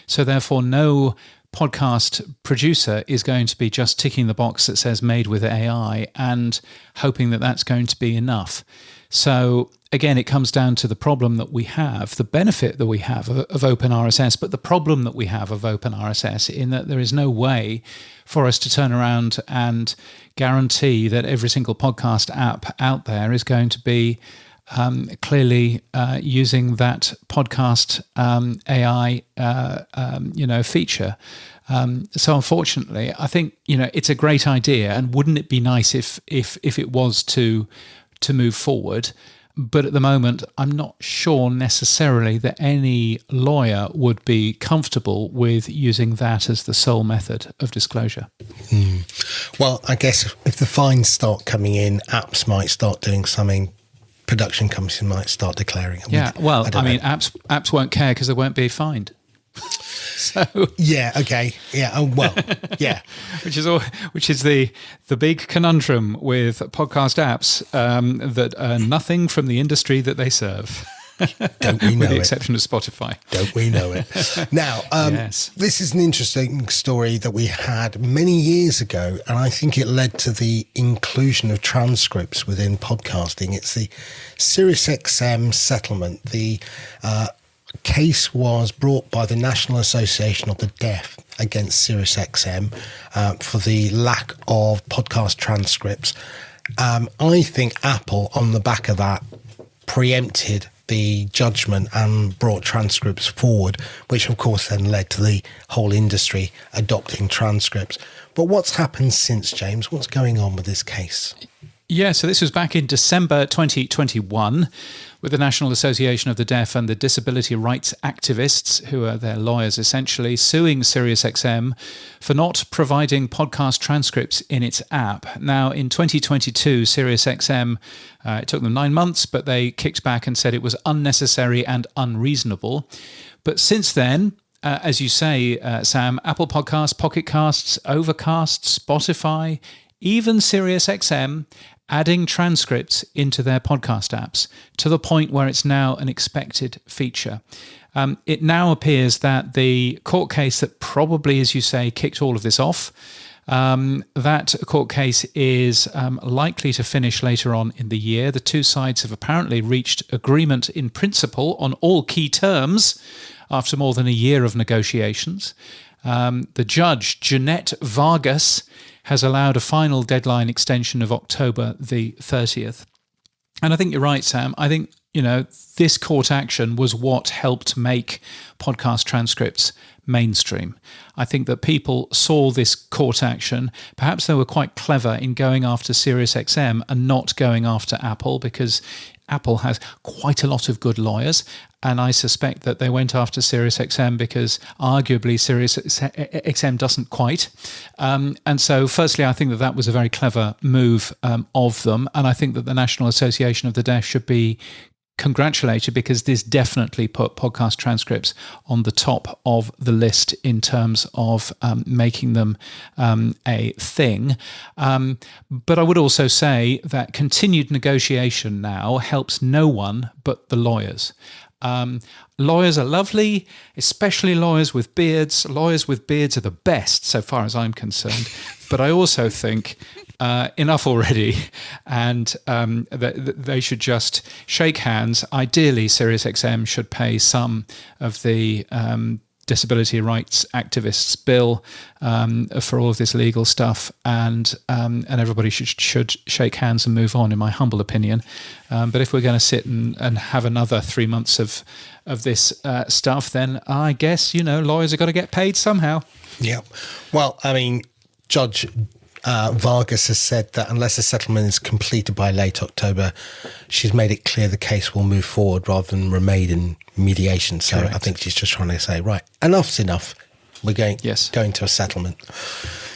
So therefore, no podcast producer is going to be just ticking the box that says made with AI and hoping that that's going to be enough. So again, it comes down to the problem that we have, the benefit that we have of open RSS, but the problem that we have of open RSS in that there is no way for us to turn around and guarantee that every single podcast app out there is going to be clearly using that podcast AI feature. So unfortunately, I think it's a great idea, and wouldn't it be nice if it was to move forward? But at the moment, I'm not sure necessarily that any lawyer would be comfortable with using that as the sole method of disclosure. Well, I guess if the fines start coming in, apps might start doing something. Production companies might start declaring it. Yeah, well, I mean, apps won't care because they won't be fined. So yeah, okay, yeah, oh, well, yeah, which is the big conundrum with podcast apps that earn nothing from the industry that they serve. Don't we know with the it? exception of Spotify. Don't we know it? Now, yes. This is an interesting story that we had many years ago, and I think it led to the inclusion of transcripts within podcasting. It's the SiriusXM settlement. The case was brought by the National Association of the Deaf against SiriusXM for the lack of podcast transcripts. I think Apple, on the back of that, preempted the judgment and brought transcripts forward, which of course then led to the whole industry adopting transcripts. But what's happened since, James? What's going on with this case? Yeah, so this was back in December 2021 with the National Association of the Deaf and the disability rights activists, who are their lawyers essentially, suing SiriusXM for not providing podcast transcripts in its app. Now, in 2022, SiriusXM, it took them 9 months, but they kicked back and said it was unnecessary and unreasonable. But since then, as you say, Sam, Apple Podcasts, Pocket Casts, Overcast, Spotify, even SiriusXM, adding transcripts into their podcast apps to the point where it's now an expected feature. It now appears that the court case that probably, as you say, kicked all of this off, that court case is likely to finish later on in the year. The two sides have apparently reached agreement in principle on all key terms after more than a year of negotiations. The judge, Jeanette Vargas, has allowed a final deadline extension of October the 30th. And I think you're right, Sam. I think, this court action was what helped make podcast transcripts mainstream. I think that people saw this court action. Perhaps they were quite clever in going after SiriusXM and not going after Apple, because Apple has quite a lot of good lawyers, and I suspect that they went after SiriusXM because arguably SiriusXM doesn't quite. And so firstly, I think that was a very clever move of them, and I think that the National Association of the Deaf should be congratulated, because this definitely put podcast transcripts on the top of the list in terms of making them a thing. But I would also say that continued negotiation now helps no one but the lawyers. Lawyers are lovely, especially lawyers with beards. Lawyers with beards are the best, so far as I'm concerned. But I also think enough already, and they should just shake hands. Ideally, SiriusXM should pay some of the disability rights activists bill for all of this legal stuff, and everybody should shake hands and move on, in my humble opinion. But if we're going to sit and have another 3 months of this stuff, then I guess, lawyers have got to get paid somehow. Yeah. Well, I mean, Judge Vargas has said that unless a settlement is completed by late October, she's made it clear the case will move forward rather than remain in mediation. So Correct. I think she's just trying to say, right, enough's enough. We're going to a settlement.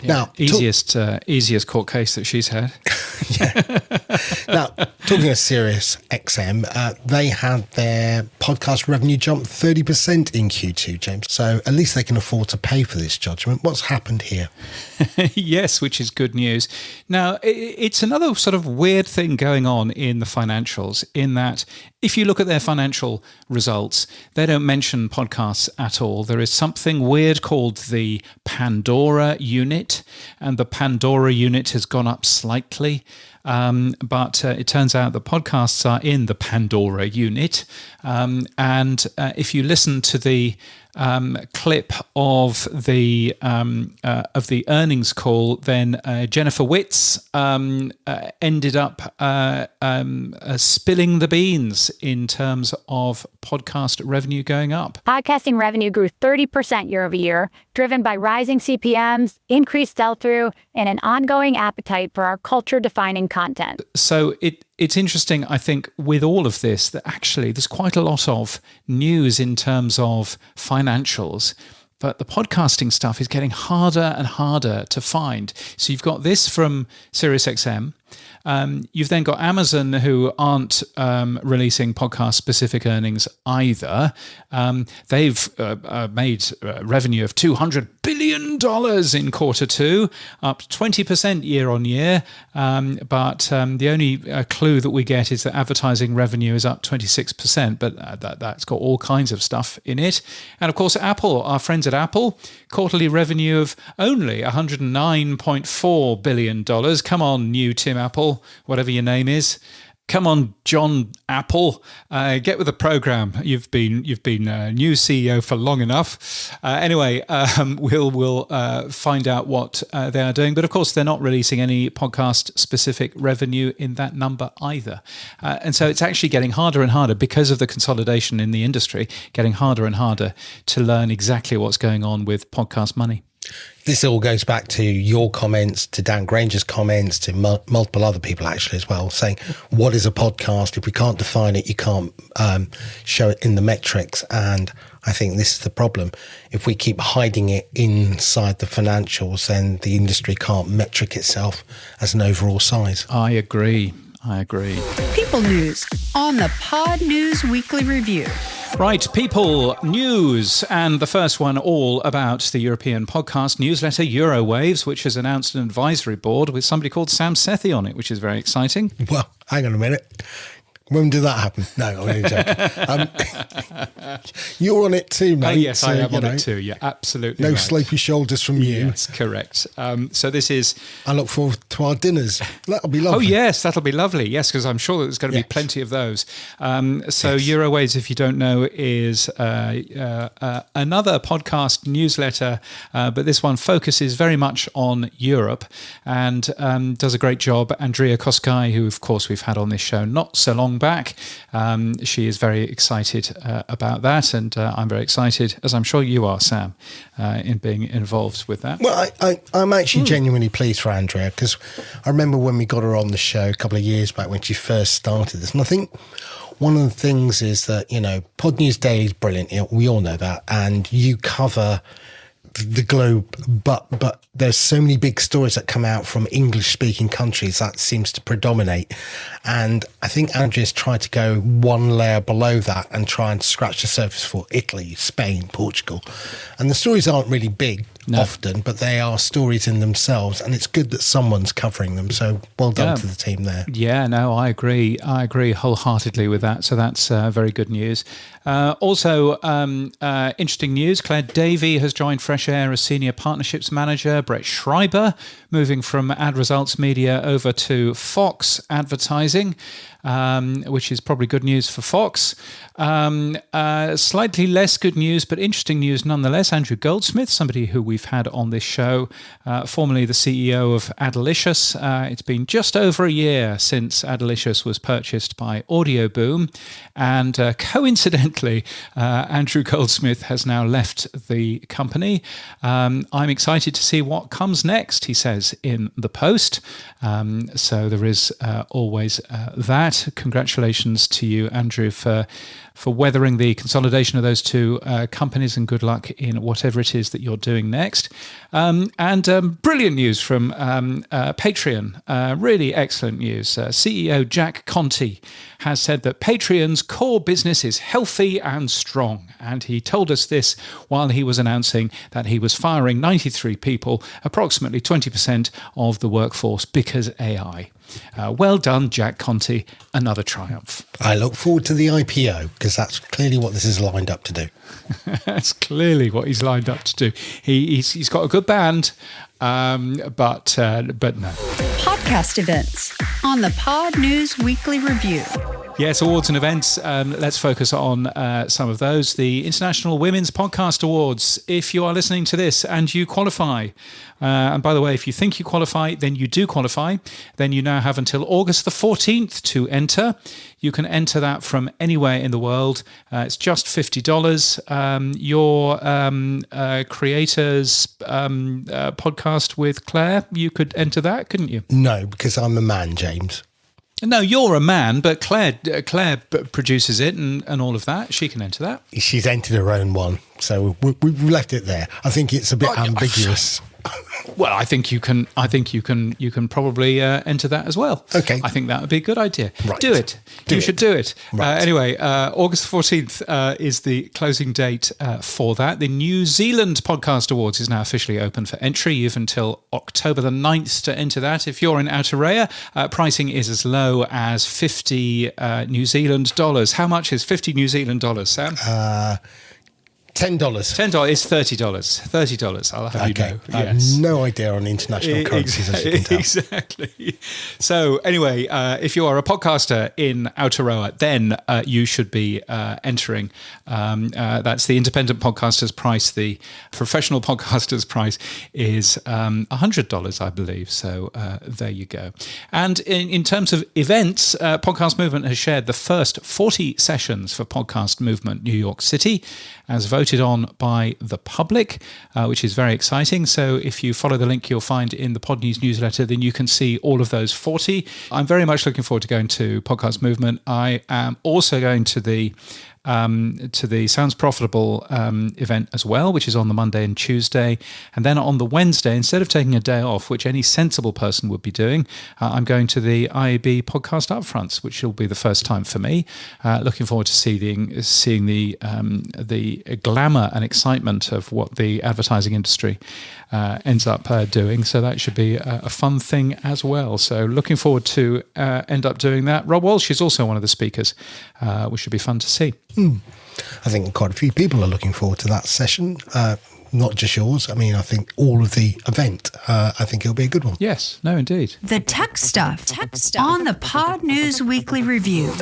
Yeah. Now, easiest court case that she's had. Now, talking of SiriusXM, they had their podcast revenue jump 30% in Q2, James. So at least they can afford to pay for this judgment. What's happened here? Yes, which is good news. Now, it's another sort of weird thing going on in the financials, in that if you look at their financial results, they don't mention podcasts at all. There is something weird called the Pandora unit, and the Pandora unit has gone up slightly. But it turns out the podcasts are in the Pandora unit. And if you listen to the clip of the earnings call, then Jennifer Witz ended up spilling the beans in terms of podcast revenue going up. Podcasting revenue grew 30% year over year, driven by rising CPMs, increased sell-through, and an ongoing appetite for our culture-defining content. So it's interesting, I think, with all of this, that actually there's quite a lot of news in terms of financials, but the podcasting stuff is getting harder and harder to find. So you've got this from SiriusXM. You've then got Amazon, who aren't releasing podcast-specific earnings either. They've made revenue of $200 billion in quarter two, up 20% year on year. But the only clue that we get is that advertising revenue is up 26%, but that's got all kinds of stuff in it. And of course, Apple, our friends at Apple, quarterly revenue of only $109.4 billion. Come on, new Tim Apple, whatever your name is. Come on, John Apple, get with the program. You've been new CEO for long enough. Anyway, we'll find out what they are doing. But of course, they're not releasing any podcast-specific revenue in that number either. And so it's actually getting harder and harder because of the consolidation in the industry, getting harder and harder to learn exactly what's going on with podcast money. This all goes back to your comments, to Dan Granger's comments, to multiple other people actually as well, saying, what is a podcast? If we can't define it, you can't show it in the metrics. And I think this is the problem. If we keep hiding it inside the financials, then the industry can't metric itself as an overall size. I agree. People News on the Pod News Weekly Review. Right, people news, and the first one all about the European podcast newsletter Eurowaves, which has announced an advisory board with somebody called Sam Sethi on it, which is very exciting. Well, hang on a minute. When did that happen? No, I'm only joking. You're on it too, mate. Oh, yes, so, I am on it too. Yeah, absolutely. No right. slopey shoulders from you. Yes, correct. So this is... I look forward to our dinners. That'll be lovely. Oh, yes, that'll be lovely. Yes, because I'm sure that there's going to be plenty of those. Eurowaves, if you don't know, is another podcast newsletter, but this one focuses very much on Europe and does a great job. Andrea Koskai, who, of course, we've had on this show not so long back. She is very excited about that, and I'm very excited, as I'm sure you are, Sam, in being involved with that. Well, I'm actually genuinely pleased for Andrea, because I remember when we got her on the show a couple of years back when she first started this, and I think one of the things is that, Pod News Day is brilliant. We all know that, and you cover the globe, but there's so many big stories that come out from English-speaking countries that seems to predominate, and I think Andrea's tried to go one layer below that and try and scratch the surface for Italy, Spain, Portugal, and the stories aren't really big. often, but they are stories in themselves, and it's good that someone's covering them. So well done to the team there. Yeah, no, I agree. I agree wholeheartedly with that. So that's very good news. Also, interesting news. Claire Davey has joined Fresh Air as Senior Partnerships Manager. Brett Schreiber moving from Ad Results Media over to Fox Advertising, which is probably good news for Fox. Slightly less good news, but interesting news nonetheless. Andrew Goldsmith, somebody who we've had on this show, formerly the CEO of Adalicious. It's been just over a year since Adalicious was purchased by Audio Boom, and coincidentally, Andrew Goldsmith has now left the company. I'm excited to see what comes next, he says in the post. So there is always that. Congratulations to you, Andrew, for weathering the consolidation of those two companies, and good luck in whatever it is that you're doing next. And brilliant news from Patreon. Really excellent news. CEO Jack Conte has said that Patreon's core business is healthy and strong. And he told us this while he was announcing that he was firing 93 people, approximately 20% of the workforce, because AI. Well done, Jack Conte. Another triumph. I look forward to the IPO, because that's clearly what this is lined up to do. That's clearly what he's lined up to do. He's got a good band, but no. Podcast events on the Pod News Weekly Review. Yes, awards and events. Let's focus on some of those. The International Women's Podcast Awards. If you are listening to this and you qualify, and by the way, if you think you qualify, then you do qualify, then you now have until August the 14th to enter. You can enter that from anywhere in the world. It's just $50. Your creators podcast with Claire, you could enter that, couldn't you? No, because I'm a man, James. No, you're a man, but Claire produces it and all of that. She can enter that. She's entered her own one, so we've left it there. I think it's a bit ambiguous. Well, I think you can probably enter that as well. Okay. I think that would be a good idea. Right. Do it. You should do it. Right. Anyway, August 14th is the closing date for that. The New Zealand Podcast Awards is now officially open for entry. You've until October the 9th to enter that. If you're in Aotearoa, pricing is as low as 50 New Zealand dollars. How much is 50 New Zealand dollars, Sam? $10. $10 is $30. I'll have you know. I have no idea on international currencies, as you can tell. Exactly. So anyway, if you are a podcaster in Aotearoa, then you should be entering. That's the independent podcaster's price. The professional podcaster's price is $100, I believe. So there you go. And in terms of events, Podcast Movement has shared the first 40 sessions for Podcast Movement New York City, as voted on by the public, which is very exciting. So if you follow the link you'll find in the Pod News newsletter, then you can see all of those 40. I'm very much looking forward to going to Podcast Movement. I am also going to the Sounds Profitable event as well, which is on the Monday and Tuesday. And then on the Wednesday, instead of taking a day off, which any sensible person would be doing, I'm going to the IAB Podcast Upfronts, which will be the first time for me. Looking forward to seeing the glamour and excitement of what the advertising industry ends up doing. So that should be a fun thing as well. So looking forward to end up doing that. Rob Walsh is also one of the speakers, which should be fun to see. I think quite a few people are looking forward to that session. Not just yours. I mean, I think all of the event. I think it'll be a good one. Yes. No, indeed. The tech stuff on the Pod News Weekly Review.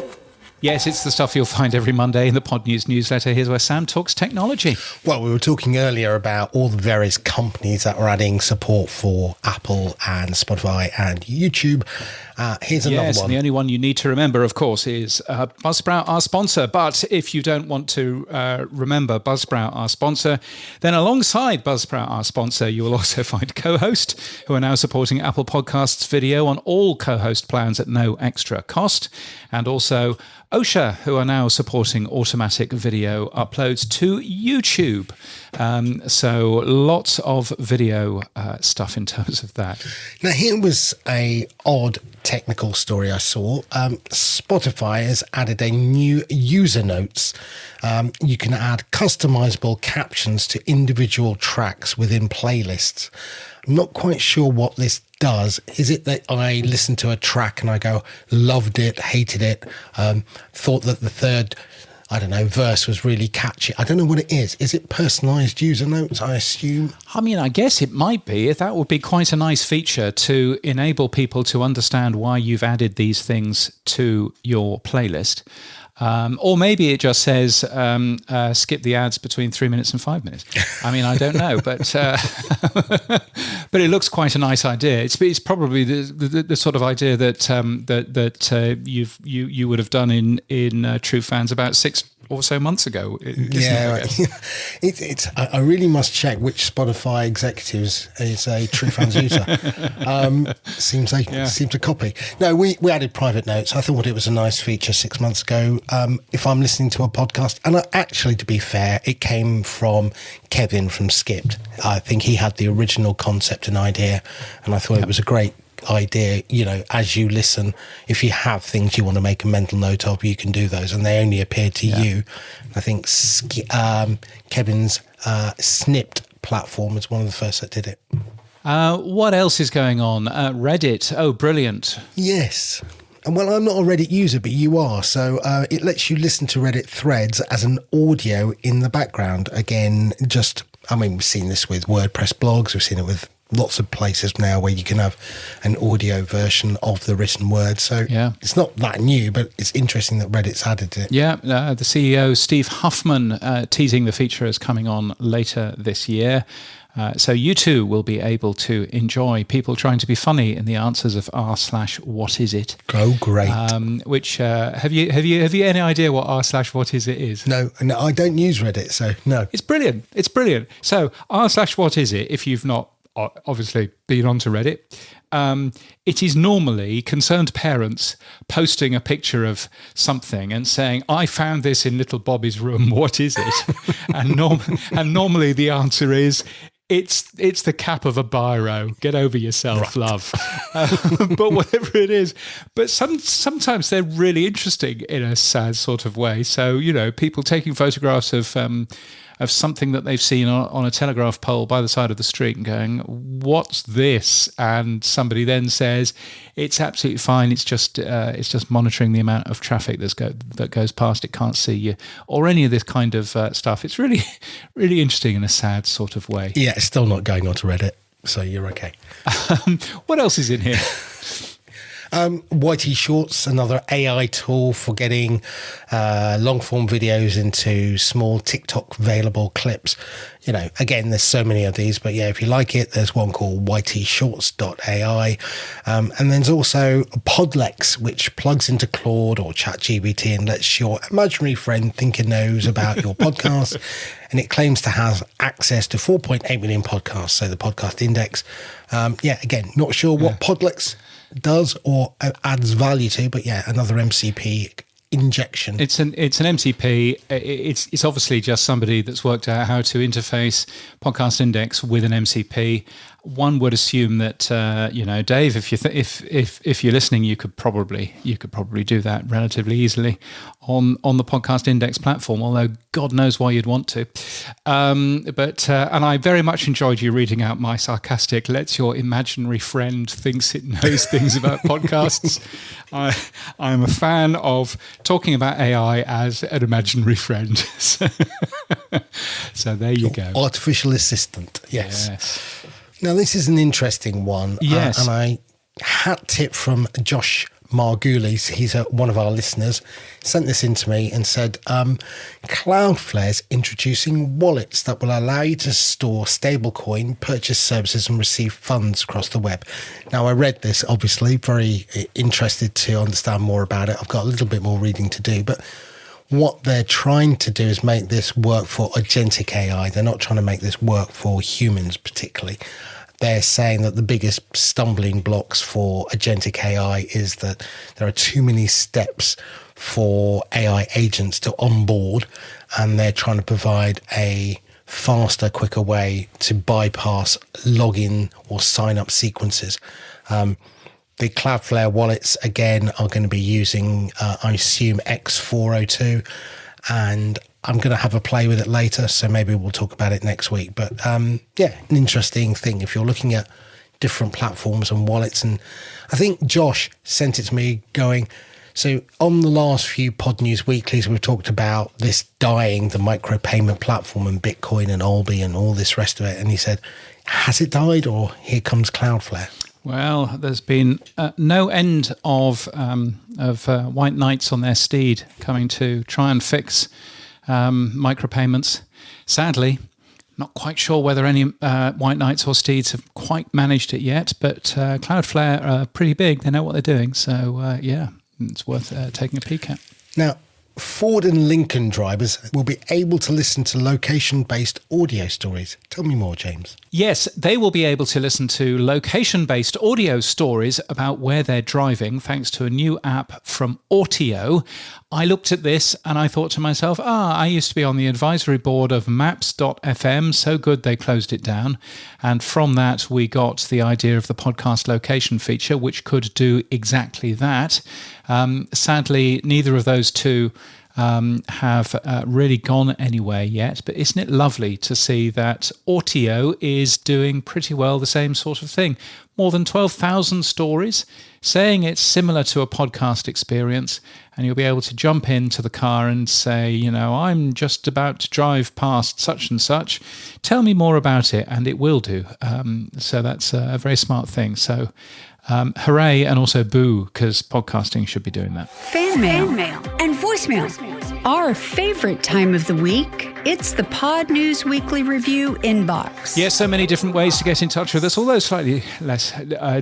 Yes, it's the stuff you'll find every Monday in the Pod News newsletter. Here's where Sam talks technology. Well, we were talking earlier about all the various companies that are adding support for Apple and Spotify and YouTube. Here's another one. Yes, and the only one you need to remember, of course, is Buzzsprout, our sponsor. But if you don't want to remember Buzzsprout, our sponsor, then alongside Buzzsprout, our sponsor, you will also find Co-Host, who are now supporting Apple Podcasts video on all Co-Host plans at no extra cost. And also Absher, who are now supporting automatic video uploads to YouTube. So lots of video stuff in terms of that. Now, here was a odd technical story I saw. Spotify has added a new user notes. You can add customizable captions to individual tracks within playlists. I'm not quite sure what this does. Is it that I listen to a track and I go, loved it, hated it, thought that the third, verse was really catchy? I don't know what it is. Is it personalized user notes, I assume? I mean, I guess it might be. That would be quite a nice feature to enable people to understand why you've added these things to your playlist. Or maybe it just says skip the ads between 3 minutes and 5 minutes. I mean, I don't know, but but it looks quite a nice idea. It's probably the sort of idea that you would have done in True Fans about 6 or so months ago. Yeah, I really must check which Spotify executives is a True Fans user. Seems to copy. No, we added private notes. I thought it was a nice feature 6 months ago. If I'm listening to a podcast, and actually, to be fair, it came from Kevin from Skipped. I think he had the original concept and idea, and I thought it was a great idea. As you listen, if you have things you want to make a mental note of, you can do those, and they only appear to you. I think Kevin's Snipped platform is one of the first that did it. What else is going on? Reddit. Oh, brilliant. Yes. And well, I'm not a Reddit user, but you are. So it lets you listen to Reddit threads as an audio in the background. Again, we've seen this with WordPress blogs. We've seen it with lots of places now where you can have an audio version of the written word. So it's not that new, but it's interesting that Reddit's added it. Yeah, the CEO, Steve Huffman, teasing the feature as coming on later this year. So you too will be able to enjoy people trying to be funny in the answers of r/what is it? Oh, great! Which have you any idea what r/what is it is? No, I don't use Reddit, so no. It's brilliant. So r/what is it? If you've not obviously been onto Reddit, it is normally concerned parents posting a picture of something and saying, "I found this in little Bobby's room. What is it?" and normally the answer is, It's the cap of a biro. Get over yourself, love. But whatever it is. But sometimes they're really interesting in a sad sort of way. So, people taking photographs of something that they've seen on a telegraph pole by the side of the street and going, "What's this?" And somebody then says, "It's absolutely fine. It's just monitoring the amount of traffic that goes past. It can't see you," or any of this kind of stuff. It's really, really interesting in a sad sort of way. Yeah, it's still not going onto Reddit, so you're okay. What else is in here? YT Shorts, another AI tool for getting long form videos into small TikTok available clips. Again, there's so many of these, but if you like it, there's one called ytshorts.ai. And there's also Podlex, which plugs into Claude or ChatGPT and lets your imaginary friend think it knows about your podcast. And it claims to have access to 4.8 million podcasts, so the podcast index. Again, not sure what Podlex does or adds value to, but another MCP injection. It's an MCP. It's obviously just somebody that's worked out how to interface Podcast Index with an MCP. One would assume that Dave, if you're listening, you could probably do that relatively easily on the Podcast Index platform. Although God knows why you'd want to. But I very much enjoyed you reading out my sarcastic "Let's your imaginary friend thinks it knows things about podcasts." I'm a fan of talking about AI as an imaginary friend. So there you go. Artificial assistant. Yes. Now, this is an interesting one. Yes. And I hat tip from Josh Margulies. He's one of our listeners. Sent this in to me and said, Cloudflare's introducing wallets that will allow you to store stablecoin, purchase services and receive funds across the web. Now, I read this, obviously, very interested to understand more about it. I've got a little bit more reading to do, but what they're trying to do is make this work for agentic AI. They're not trying to make this work for humans particularly. They're saying that the biggest stumbling blocks for agentic AI is that there are too many steps for AI agents to onboard, and they're trying to provide a faster, quicker way to bypass login or sign up sequences. The Cloudflare wallets, again, are going to be using, I assume, X402. And I'm going to have a play with it later, so maybe we'll talk about it next week. But yeah, an interesting thing if you're looking at different platforms and wallets. And I think Josh sent it to me going, so on the last few Pod News Weeklies, we've talked about this dying, the micropayment platform and Bitcoin and Alby and all this rest of it. And he said, has it died, or here comes Cloudflare? Well, there's been no end of white knights on their steed coming to try and fix micropayments. Sadly, not quite sure whether any white knights or steeds have quite managed it yet, but Cloudflare are pretty big. They know what they're doing. So, yeah, it's worth taking a peek at. Now, Ford and Lincoln drivers will be able to listen to location-based audio stories. Tell me more, James. Yes, they will be able to listen to location-based audio stories about where they're driving, thanks to a new app from Autio. I looked at this and I thought to myself, I used to be on the advisory board of Maps.fm. So good they closed it down. And from that, we got the idea of the podcast location feature, which could do exactly that. Sadly, neither of those two have really gone anywhere yet. But isn't it lovely to see that Autio is doing pretty well the same sort of thing? More than 12,000 stories, saying it's similar to a podcast experience, and you'll be able to jump into the car and say, you know, I'm just about to drive past such and such. Tell me more about it, and it will do. So that's a very smart thing. So hooray, and also boo, because podcasting should be doing that. Fan mail and voicemail. Our favorite time of the week. It's the Pod News Weekly Review inbox. Yes, so many different ways to get in touch with us, although slightly less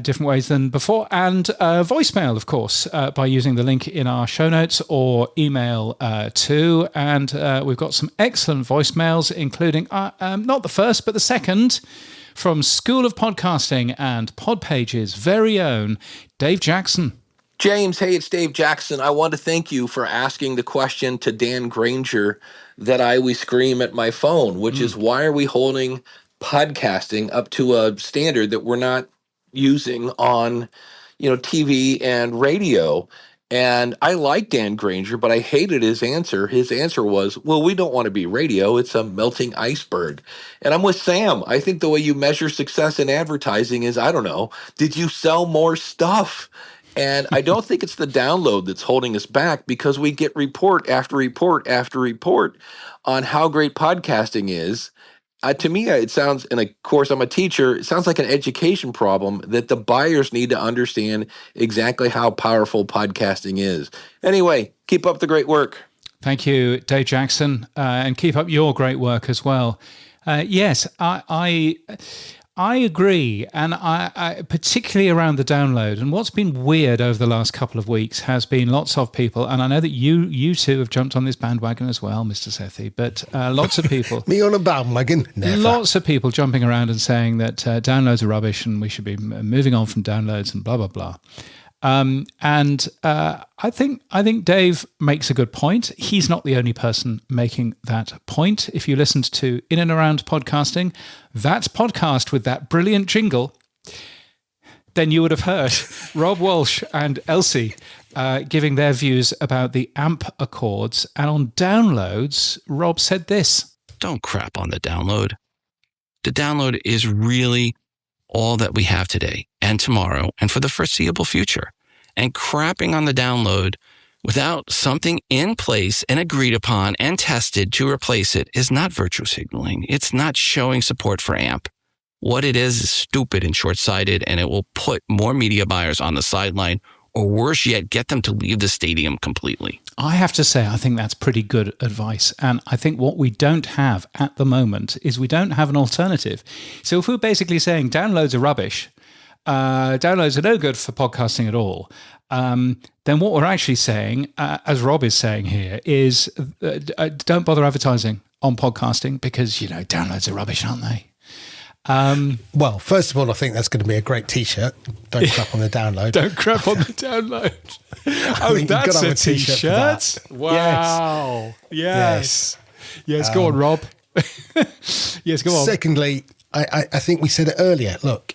different ways than before. And voicemail, of course, by using the link in our show notes or email too. And we've got some excellent voicemails, including not the first, but the second, from School of Podcasting and Podpage's very own Dave Jackson. James, hey, it's Dave Jackson. I want to thank you for asking the question to Dan Granger that I always scream at my phone, which is, why are we holding podcasting up to a standard that we're not using on, TV and radio? And I like Dan Granger, but I hated his answer. His answer was, well, we don't want to be radio. It's a melting iceberg. And I'm with Sam. I think the way you measure success in advertising is, I don't know, did you sell more stuff? And I don't think it's the download that's holding us back, because we get report after report after report on how great podcasting is. To me, it sounds, and of course I'm a teacher, it sounds like an education problem that the buyers need to understand exactly how powerful podcasting is. Anyway, keep up the great work. Thank you, Dave Jackson, and keep up your great work as well. Yes, I agree, and I particularly around the download. And what's been weird over the last couple of weeks has been lots of people, and I know that you two have jumped on this bandwagon as well, Mr. Sethi, but lots of people... Me on a bandwagon? Never. Lots of people jumping around and saying that downloads are rubbish and we should be moving on from downloads and blah, blah, blah. I think Dave makes a good point. He's not the only person making that point. If you listened to In and Around Podcasting, that podcast with that brilliant jingle, then you would have heard Rob Walsh and Elsie giving their views about the AMP Accords. And on downloads, Rob said this. Don't crap on the download. The download is really all that we have today and tomorrow and for the foreseeable future. And crapping on the download without something in place and agreed upon and tested to replace it is not virtue signaling. It's not showing support for AMP. What it is stupid and short-sighted, and it will put more media buyers on the sideline, or worse yet, get them to leave the stadium completely. I have to say, I think that's pretty good advice. And I think what we don't have at the moment is we don't have an alternative. So if we're basically saying downloads are rubbish, downloads are no good for podcasting at all, then what we're actually saying, as Rob is saying here, is don't bother advertising on podcasting because, downloads are rubbish, aren't they? Well, first of all, I think that's going to be a great T-shirt. Don't crap on the download. Don't crap on the download. Oh, that's a T-shirt. Wow. Yes. Yes, go on, Rob. Yes, go on. Secondly, I think we said it earlier. Look,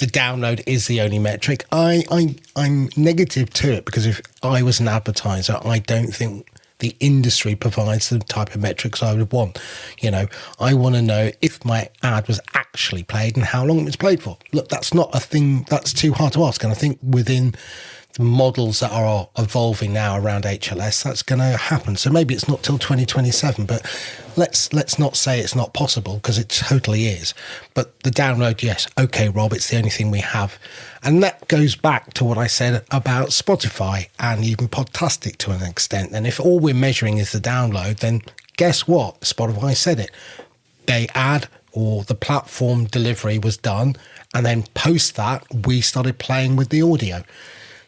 the download is the only metric. I'm negative to it because if I was an advertiser, I don't think the industry provides the type of metrics I would want. I want to know if my ad was actually played and how long it was played for. Look, that's not a thing that's too hard to ask. And I think within the models that are evolving now around HLS, that's going to happen. So maybe it's not till 2027, but let's not say it's not possible, because it totally is. But the download, yes, okay, Rob, it's the only thing we have. And that goes back to what I said about Spotify and even Podtastic to an extent. And if all we're measuring is the download, then guess what? Spotify said it. They add, or the platform delivery was done, and then post that, we started playing with the audio.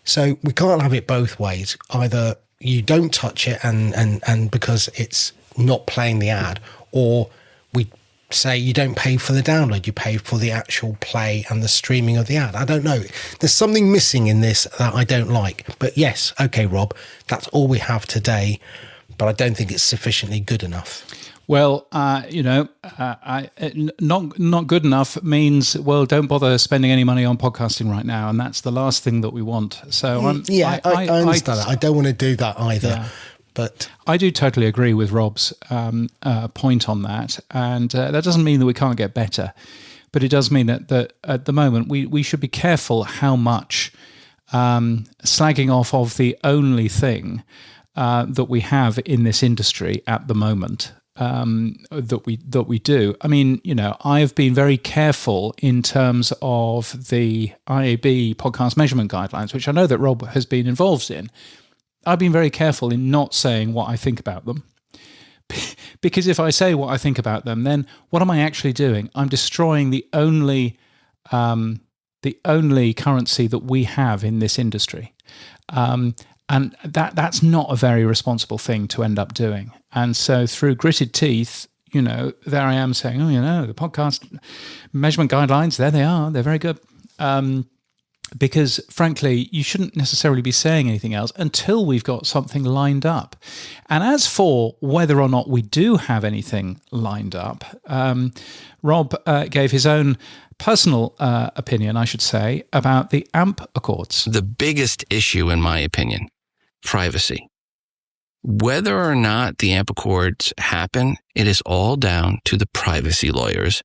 So we can't have it both ways. Either you don't touch it and because it's not playing the ad, or we say you don't pay for the download, you pay for the actual play and the streaming of the ad. I don't know. There's something missing in this that I don't like. But yes, okay, Rob, that's all we have today, but I don't think it's sufficiently good enough. Well, not good enough means, well, don't bother spending any money on podcasting right now, and that's the last thing that we want. So I understand that. I don't want to do that either. Yeah. But I do totally agree with Rob's point on that, and that doesn't mean that we can't get better, but it does mean that at the moment we should be careful how much slagging off of the only thing that we have in this industry at the moment. That we do. I mean, I've been very careful in terms of the IAB podcast measurement guidelines, which I know that Rob has been involved in. I've been very careful in not saying what I think about them, because if I say what I think about them, then what am I actually doing? I'm destroying the only currency that we have in this industry. And that's not a very responsible thing to end up doing. And so through gritted teeth, there I am saying, the podcast measurement guidelines, there they are. They're very good. Because frankly, you shouldn't necessarily be saying anything else until we've got something lined up. And as for whether or not we do have anything lined up, Rob gave his own personal opinion, I should say, about the AMP Accords. The biggest issue, in my opinion, privacy. Whether or not the AMP Accords happen, it is all down to the privacy lawyers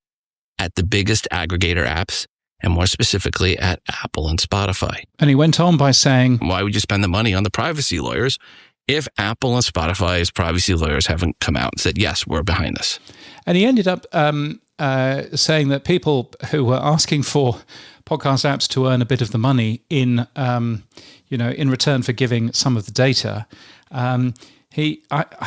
at the biggest aggregator apps, and more specifically at Apple and Spotify. And he went on by saying, why would you spend the money on the privacy lawyers if Apple and Spotify's privacy lawyers haven't come out and said, yes, we're behind this? And he ended up saying that people who were asking for podcast apps to earn a bit of the money in return for giving some of the data, I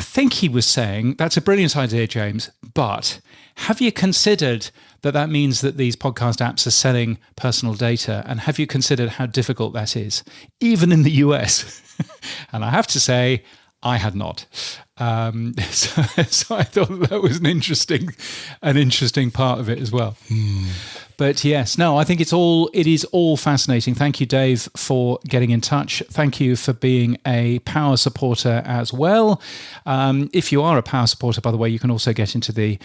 think he was saying, that's a brilliant idea, James, but have you considered that means that these podcast apps are selling personal data? And have you considered how difficult that is, even in the US? And I have to say, I had not. So I thought that was an interesting part of it as well. But yes, no, I think it is all fascinating. Thank you, Dave, for getting in touch. Thank you for being a power supporter as well. If you are a power supporter, by the way, you can also get into the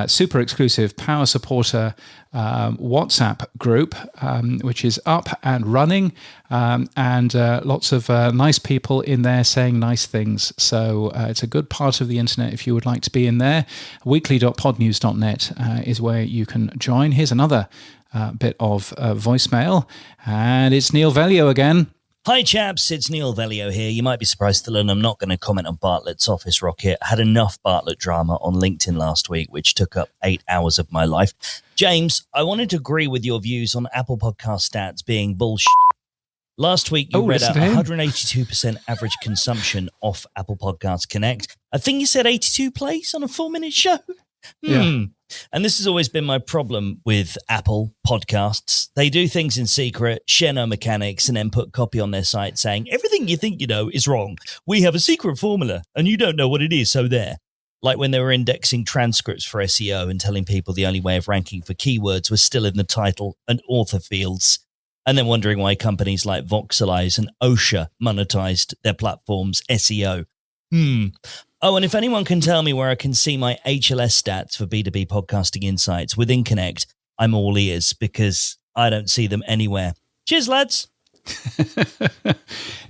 super exclusive power supporter WhatsApp group, which is up and running, and lots of nice people in there saying nice things. So it's a good part of the internet if you would like to be in there. weekly.podnews.net is where you can join. Here's another bit of voicemail, and it's Neil Velio again. Hi chaps, it's Neil Velio here. You might be surprised to learn I'm not going to comment on Bartlett's office rocket. I had enough Bartlett drama on LinkedIn last week, which took up 8 hours of my life. James, I wanted to agree with your views on Apple Podcast stats being bullshit. Last week, you read out 182% average consumption off Apple Podcasts Connect. I think you said 82 plays on a 4-minute show. Yeah. And this has always been my problem with Apple Podcasts. They do things in secret, share no mechanics, and then put copy on their site saying, everything you think you know is wrong. We have a secret formula, and you don't know what it is, so there. Like when they were indexing transcripts for SEO and telling people the only way of ranking for keywords was still in the title and author fields, and then wondering why companies like Voxelize and OSHA monetized their platform's SEO. Oh, and if anyone can tell me where I can see my HLS stats for B2B podcasting insights within Connect, I'm all ears, because I don't see them anywhere. Cheers, lads.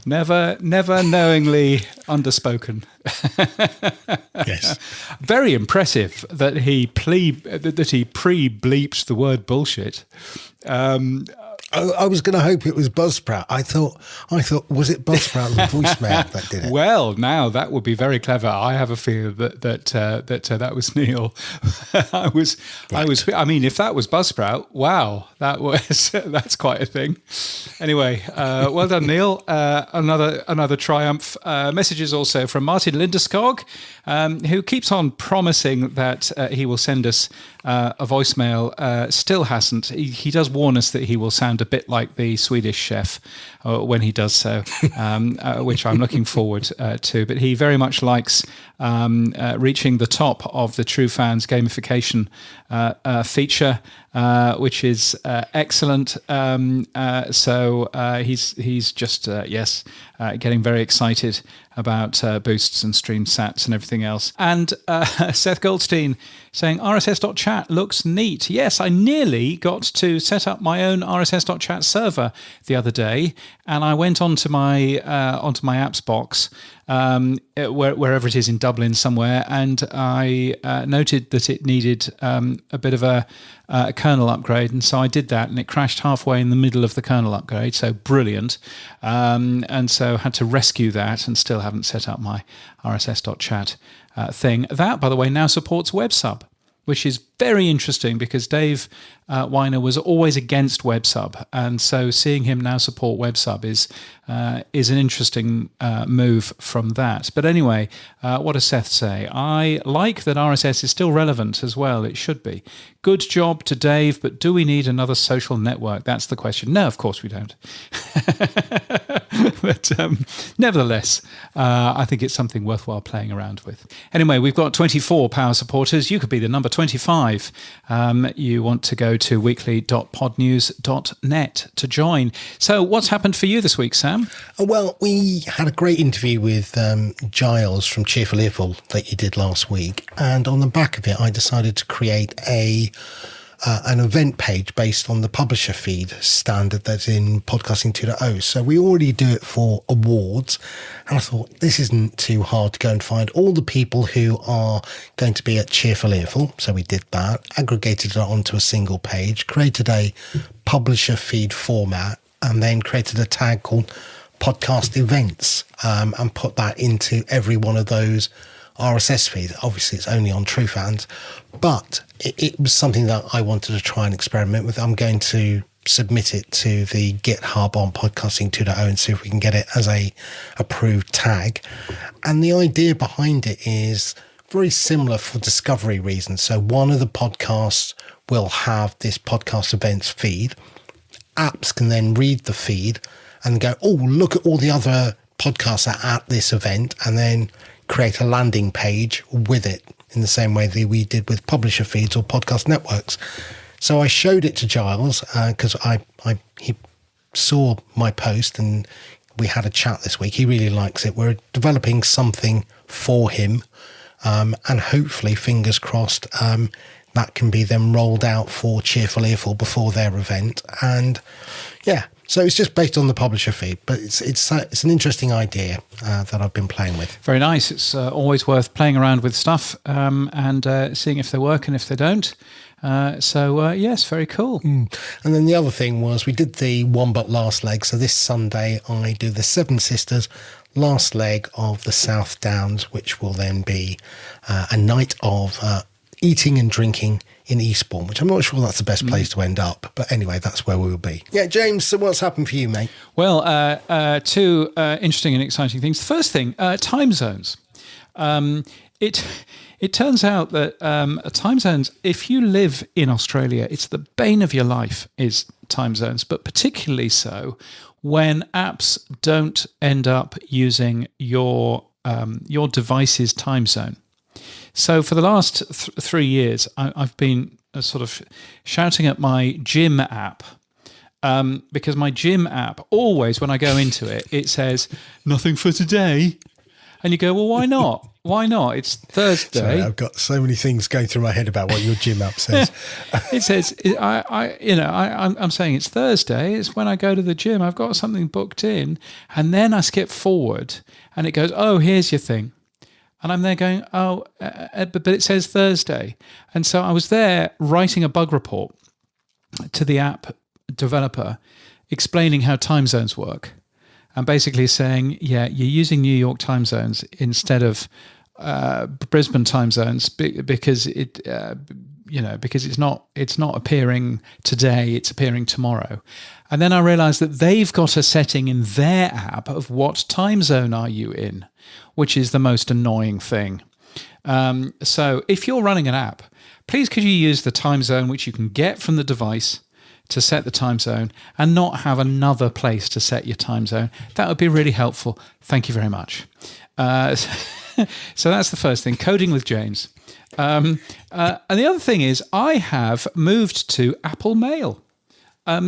Never knowingly underspoken. Yes. Very impressive that he pre-bleeped the word bullshit. I was going to hope it was Buzzsprout. I thought, was it Buzzsprout the voicemail that did it? Well, now that would be very clever. I have a fear that was Neil. I mean, if that was Buzzsprout, wow, that's quite a thing. Anyway, well done, Neil. Another triumph. Messages also from Martin Lindeskog, who keeps on promising that he will send us a voicemail. Still hasn't. He does warn us that he will sound a bit like the Swedish chef when he does so, which I'm looking forward to. But he very much likes reaching the top of the True Fans gamification feature, which is excellent. So he's just getting very excited about boosts and stream sats and everything else. And Seth Goldstein saying RSS.chat looks neat. Yes, I nearly got to set up my own RSS.chat server the other day, and I went onto my apps box, wherever it is in Dublin somewhere, and I noted that it needed a bit of a kernel upgrade, and so I did that, and it crashed halfway in the middle of the kernel upgrade, so brilliant. And so had to rescue that, and still haven't set up my RSS.chat thing. That, by the way, now supports WebSub, which is very interesting because Dave Weiner was always against WebSub, and so seeing him now support WebSub is an interesting move from that. But anyway, what does Seth say? I like that RSS is still relevant as well. It should be. Good job to Dave, but do we need another social network? That's the question. No, of course we don't. But nevertheless, I think it's something worthwhile playing around with. Anyway, we've got 24 power supporters. You could be the number 25. You want to go to weekly.podnews.net to join. So what's happened for you this week, Sam? Well, we had a great interview with Giles from Cheerful Earful that you did last week. And on the back of it, I decided to create an event page based on the publisher feed standard that's in Podcasting 2.0. So we already do it for awards. And I thought, this isn't too hard to go and find all the people who are going to be at Cheerful Earful. So we did that, aggregated it onto a single page, created a publisher feed format, and then created a tag called Podcast Events, and put that into every one of those RSS feeds. Obviously, it's only on True Fans, but it was something that I wanted to try and experiment with. I'm going to submit it to the GitHub on Podcasting 2.0 and see if we can get it as a approved tag. And the idea behind it is very similar for discovery reasons. So one of the podcasts will have this podcast events feed. Apps can then read the feed and go, oh, look at all the other podcasts that are at this event, and then create a landing page with it in the same way that we did with publisher feeds or podcast networks. So I showed it to Giles because he saw my post and we had a chat this week. He really likes it. We're developing something for him, and hopefully, fingers crossed, that can be then rolled out for Cheerful Earful before their event. And yeah, so it's just based on the publisher feed, but it's an interesting idea that I've been playing with. Very nice. It's always worth playing around with stuff and seeing if they work and if they don't. Yes, very cool. And then the other thing was we did the one but last leg. So this Sunday I do the Seven Sisters last leg of the South Downs, which will then be a night of eating and drinking in Eastbourne, which I'm not sure that's the best place to end up. But anyway, that's where we will be. Yeah, James, so what's happened for you, mate? Well, two interesting and exciting things. The first thing, time zones. It turns out that time zones, if you live in Australia, it's the bane of your life is time zones, but particularly so when apps don't end up using your device's time zone. So for the last 3 years, I've been sort of shouting at my gym app because my gym app always, when I go into it, it says, nothing for today. And you go, well, why not? Why not? It's Thursday. Sorry, I've got so many things going through my head about what your gym app says. It says, I'm saying it's Thursday. It's when I go to the gym. I've got something booked in, and then I skip forward, and it goes, "Oh, here's your thing," and I'm there going, "Oh," but it says Thursday, and so I was there writing a bug report to the app developer, explaining how time zones work, and basically saying, "Yeah, you're using New York time zones instead of Brisbane time zones because because it's not appearing today, it's appearing tomorrow." And then I realized that they've got a setting in their app of what time zone are you in, which is the most annoying thing. So if you're running an app, please could you use the time zone which you can get from the device to set the time zone and not have another place to set your time zone. That would be really helpful. Thank you very much. So that's the first thing, coding with James. And the other thing is I have moved to Apple Mail,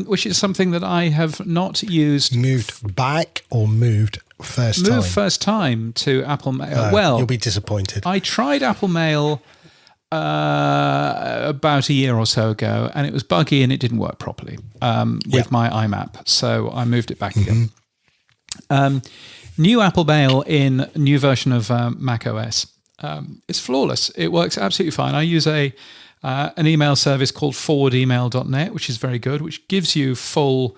which is something that I have not used. Moved back or moved first time? Moved first time to Apple Mail. Well, you'll be disappointed. I tried Apple Mail about a year or so ago, and it was buggy and it didn't work properly with my IMAP. So I moved it back again. New Apple Mail in new version of Mac OS. It's flawless. It works absolutely fine. I use an email service called forwardemail.net, which is very good, which gives you full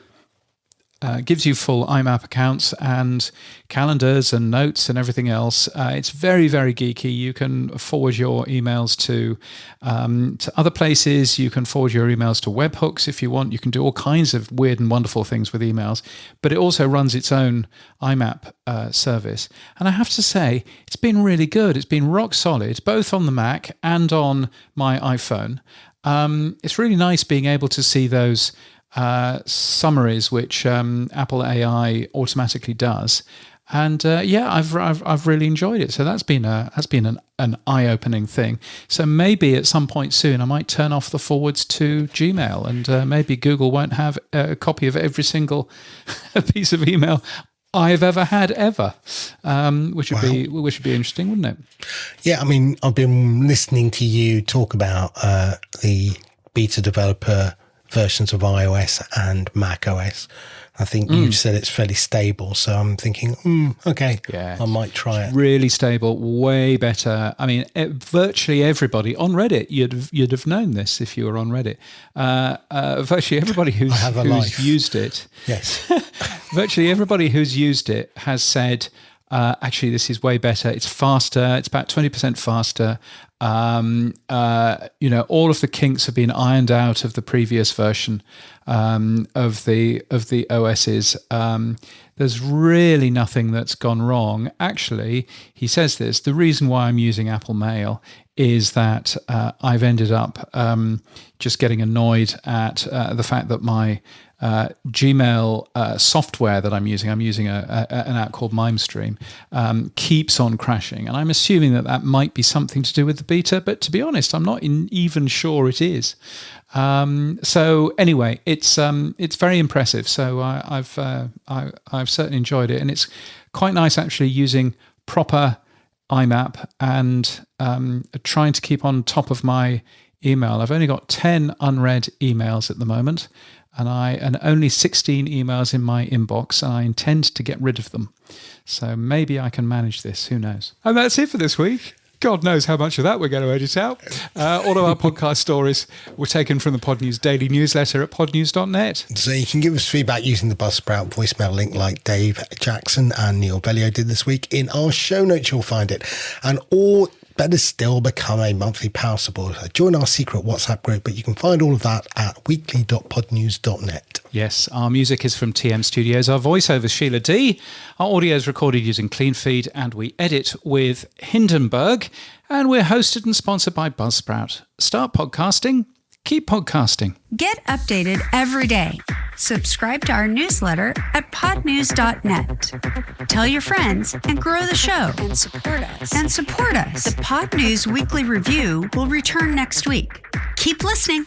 IMAP accounts and calendars and notes and everything else. It's very, very geeky. You can forward your emails to other places. You can forward your emails to webhooks if you want. You can do all kinds of weird and wonderful things with emails. But it also runs its own IMAP service. And I have to say, it's been really good. It's been rock solid, both on the Mac and on my iPhone. It's really nice being able to see those summaries which Apple AI automatically does, and I've really enjoyed it. So that's been an eye-opening thing. So maybe at some point soon I might turn off the forwards to Gmail, and maybe Google won't have a copy of every single piece of email I've ever had ever, which would be interesting, wouldn't it? Yeah, I mean, I've been listening to you talk about the beta developer versions of iOS and Mac OS. I think you said it's fairly stable, so I'm thinking, okay, I might try it. Really stable, way better. I mean, virtually everybody on Reddit, you'd have known this if you were on Reddit. Virtually everybody who's used it, yes, virtually everybody who's used it has said, actually, this is way better. It's faster. It's about 20% faster. All of the kinks have been ironed out of the previous version of the OSs. There's really nothing that's gone wrong. Actually, he says this, the reason why I'm using Apple Mail is that I've ended up just getting annoyed at the fact that my Gmail software that I'm using an app called MimeStream, keeps on crashing. And I'm assuming that might be something to do with the beta, but to be honest, I'm not even sure it is. So anyway, it's very impressive. So I've certainly enjoyed it. And it's quite nice actually using proper IMAP and trying to keep on top of my email. I've only got 10 unread emails at the moment, and only 16 emails in my inbox, and I intend to get rid of them. So maybe I can manage this. Who knows? And that's it for this week. God knows how much of that we're going to edit out. All of our podcast stories were taken from the Pod News daily newsletter at podnews.net. So you can give us feedback using the Buzzsprout voicemail link like Dave Jackson and Neil Velio did this week. In our show notes, you'll find it. And better still, become a monthly power supporter. Join our secret WhatsApp group, but you can find all of that at weekly.podnews.net. Yes, our music is from TM Studios. Our voiceover is Sheila D. Our audio is recorded using CleanFeed, and we edit with Hindenburg. And we're hosted and sponsored by Buzzsprout. Start podcasting. Keep podcasting. Get updated every day. Subscribe to our newsletter at podnews.net. Tell your friends and grow the show. And support us. The Pod News Weekly Review will return next week. Keep listening.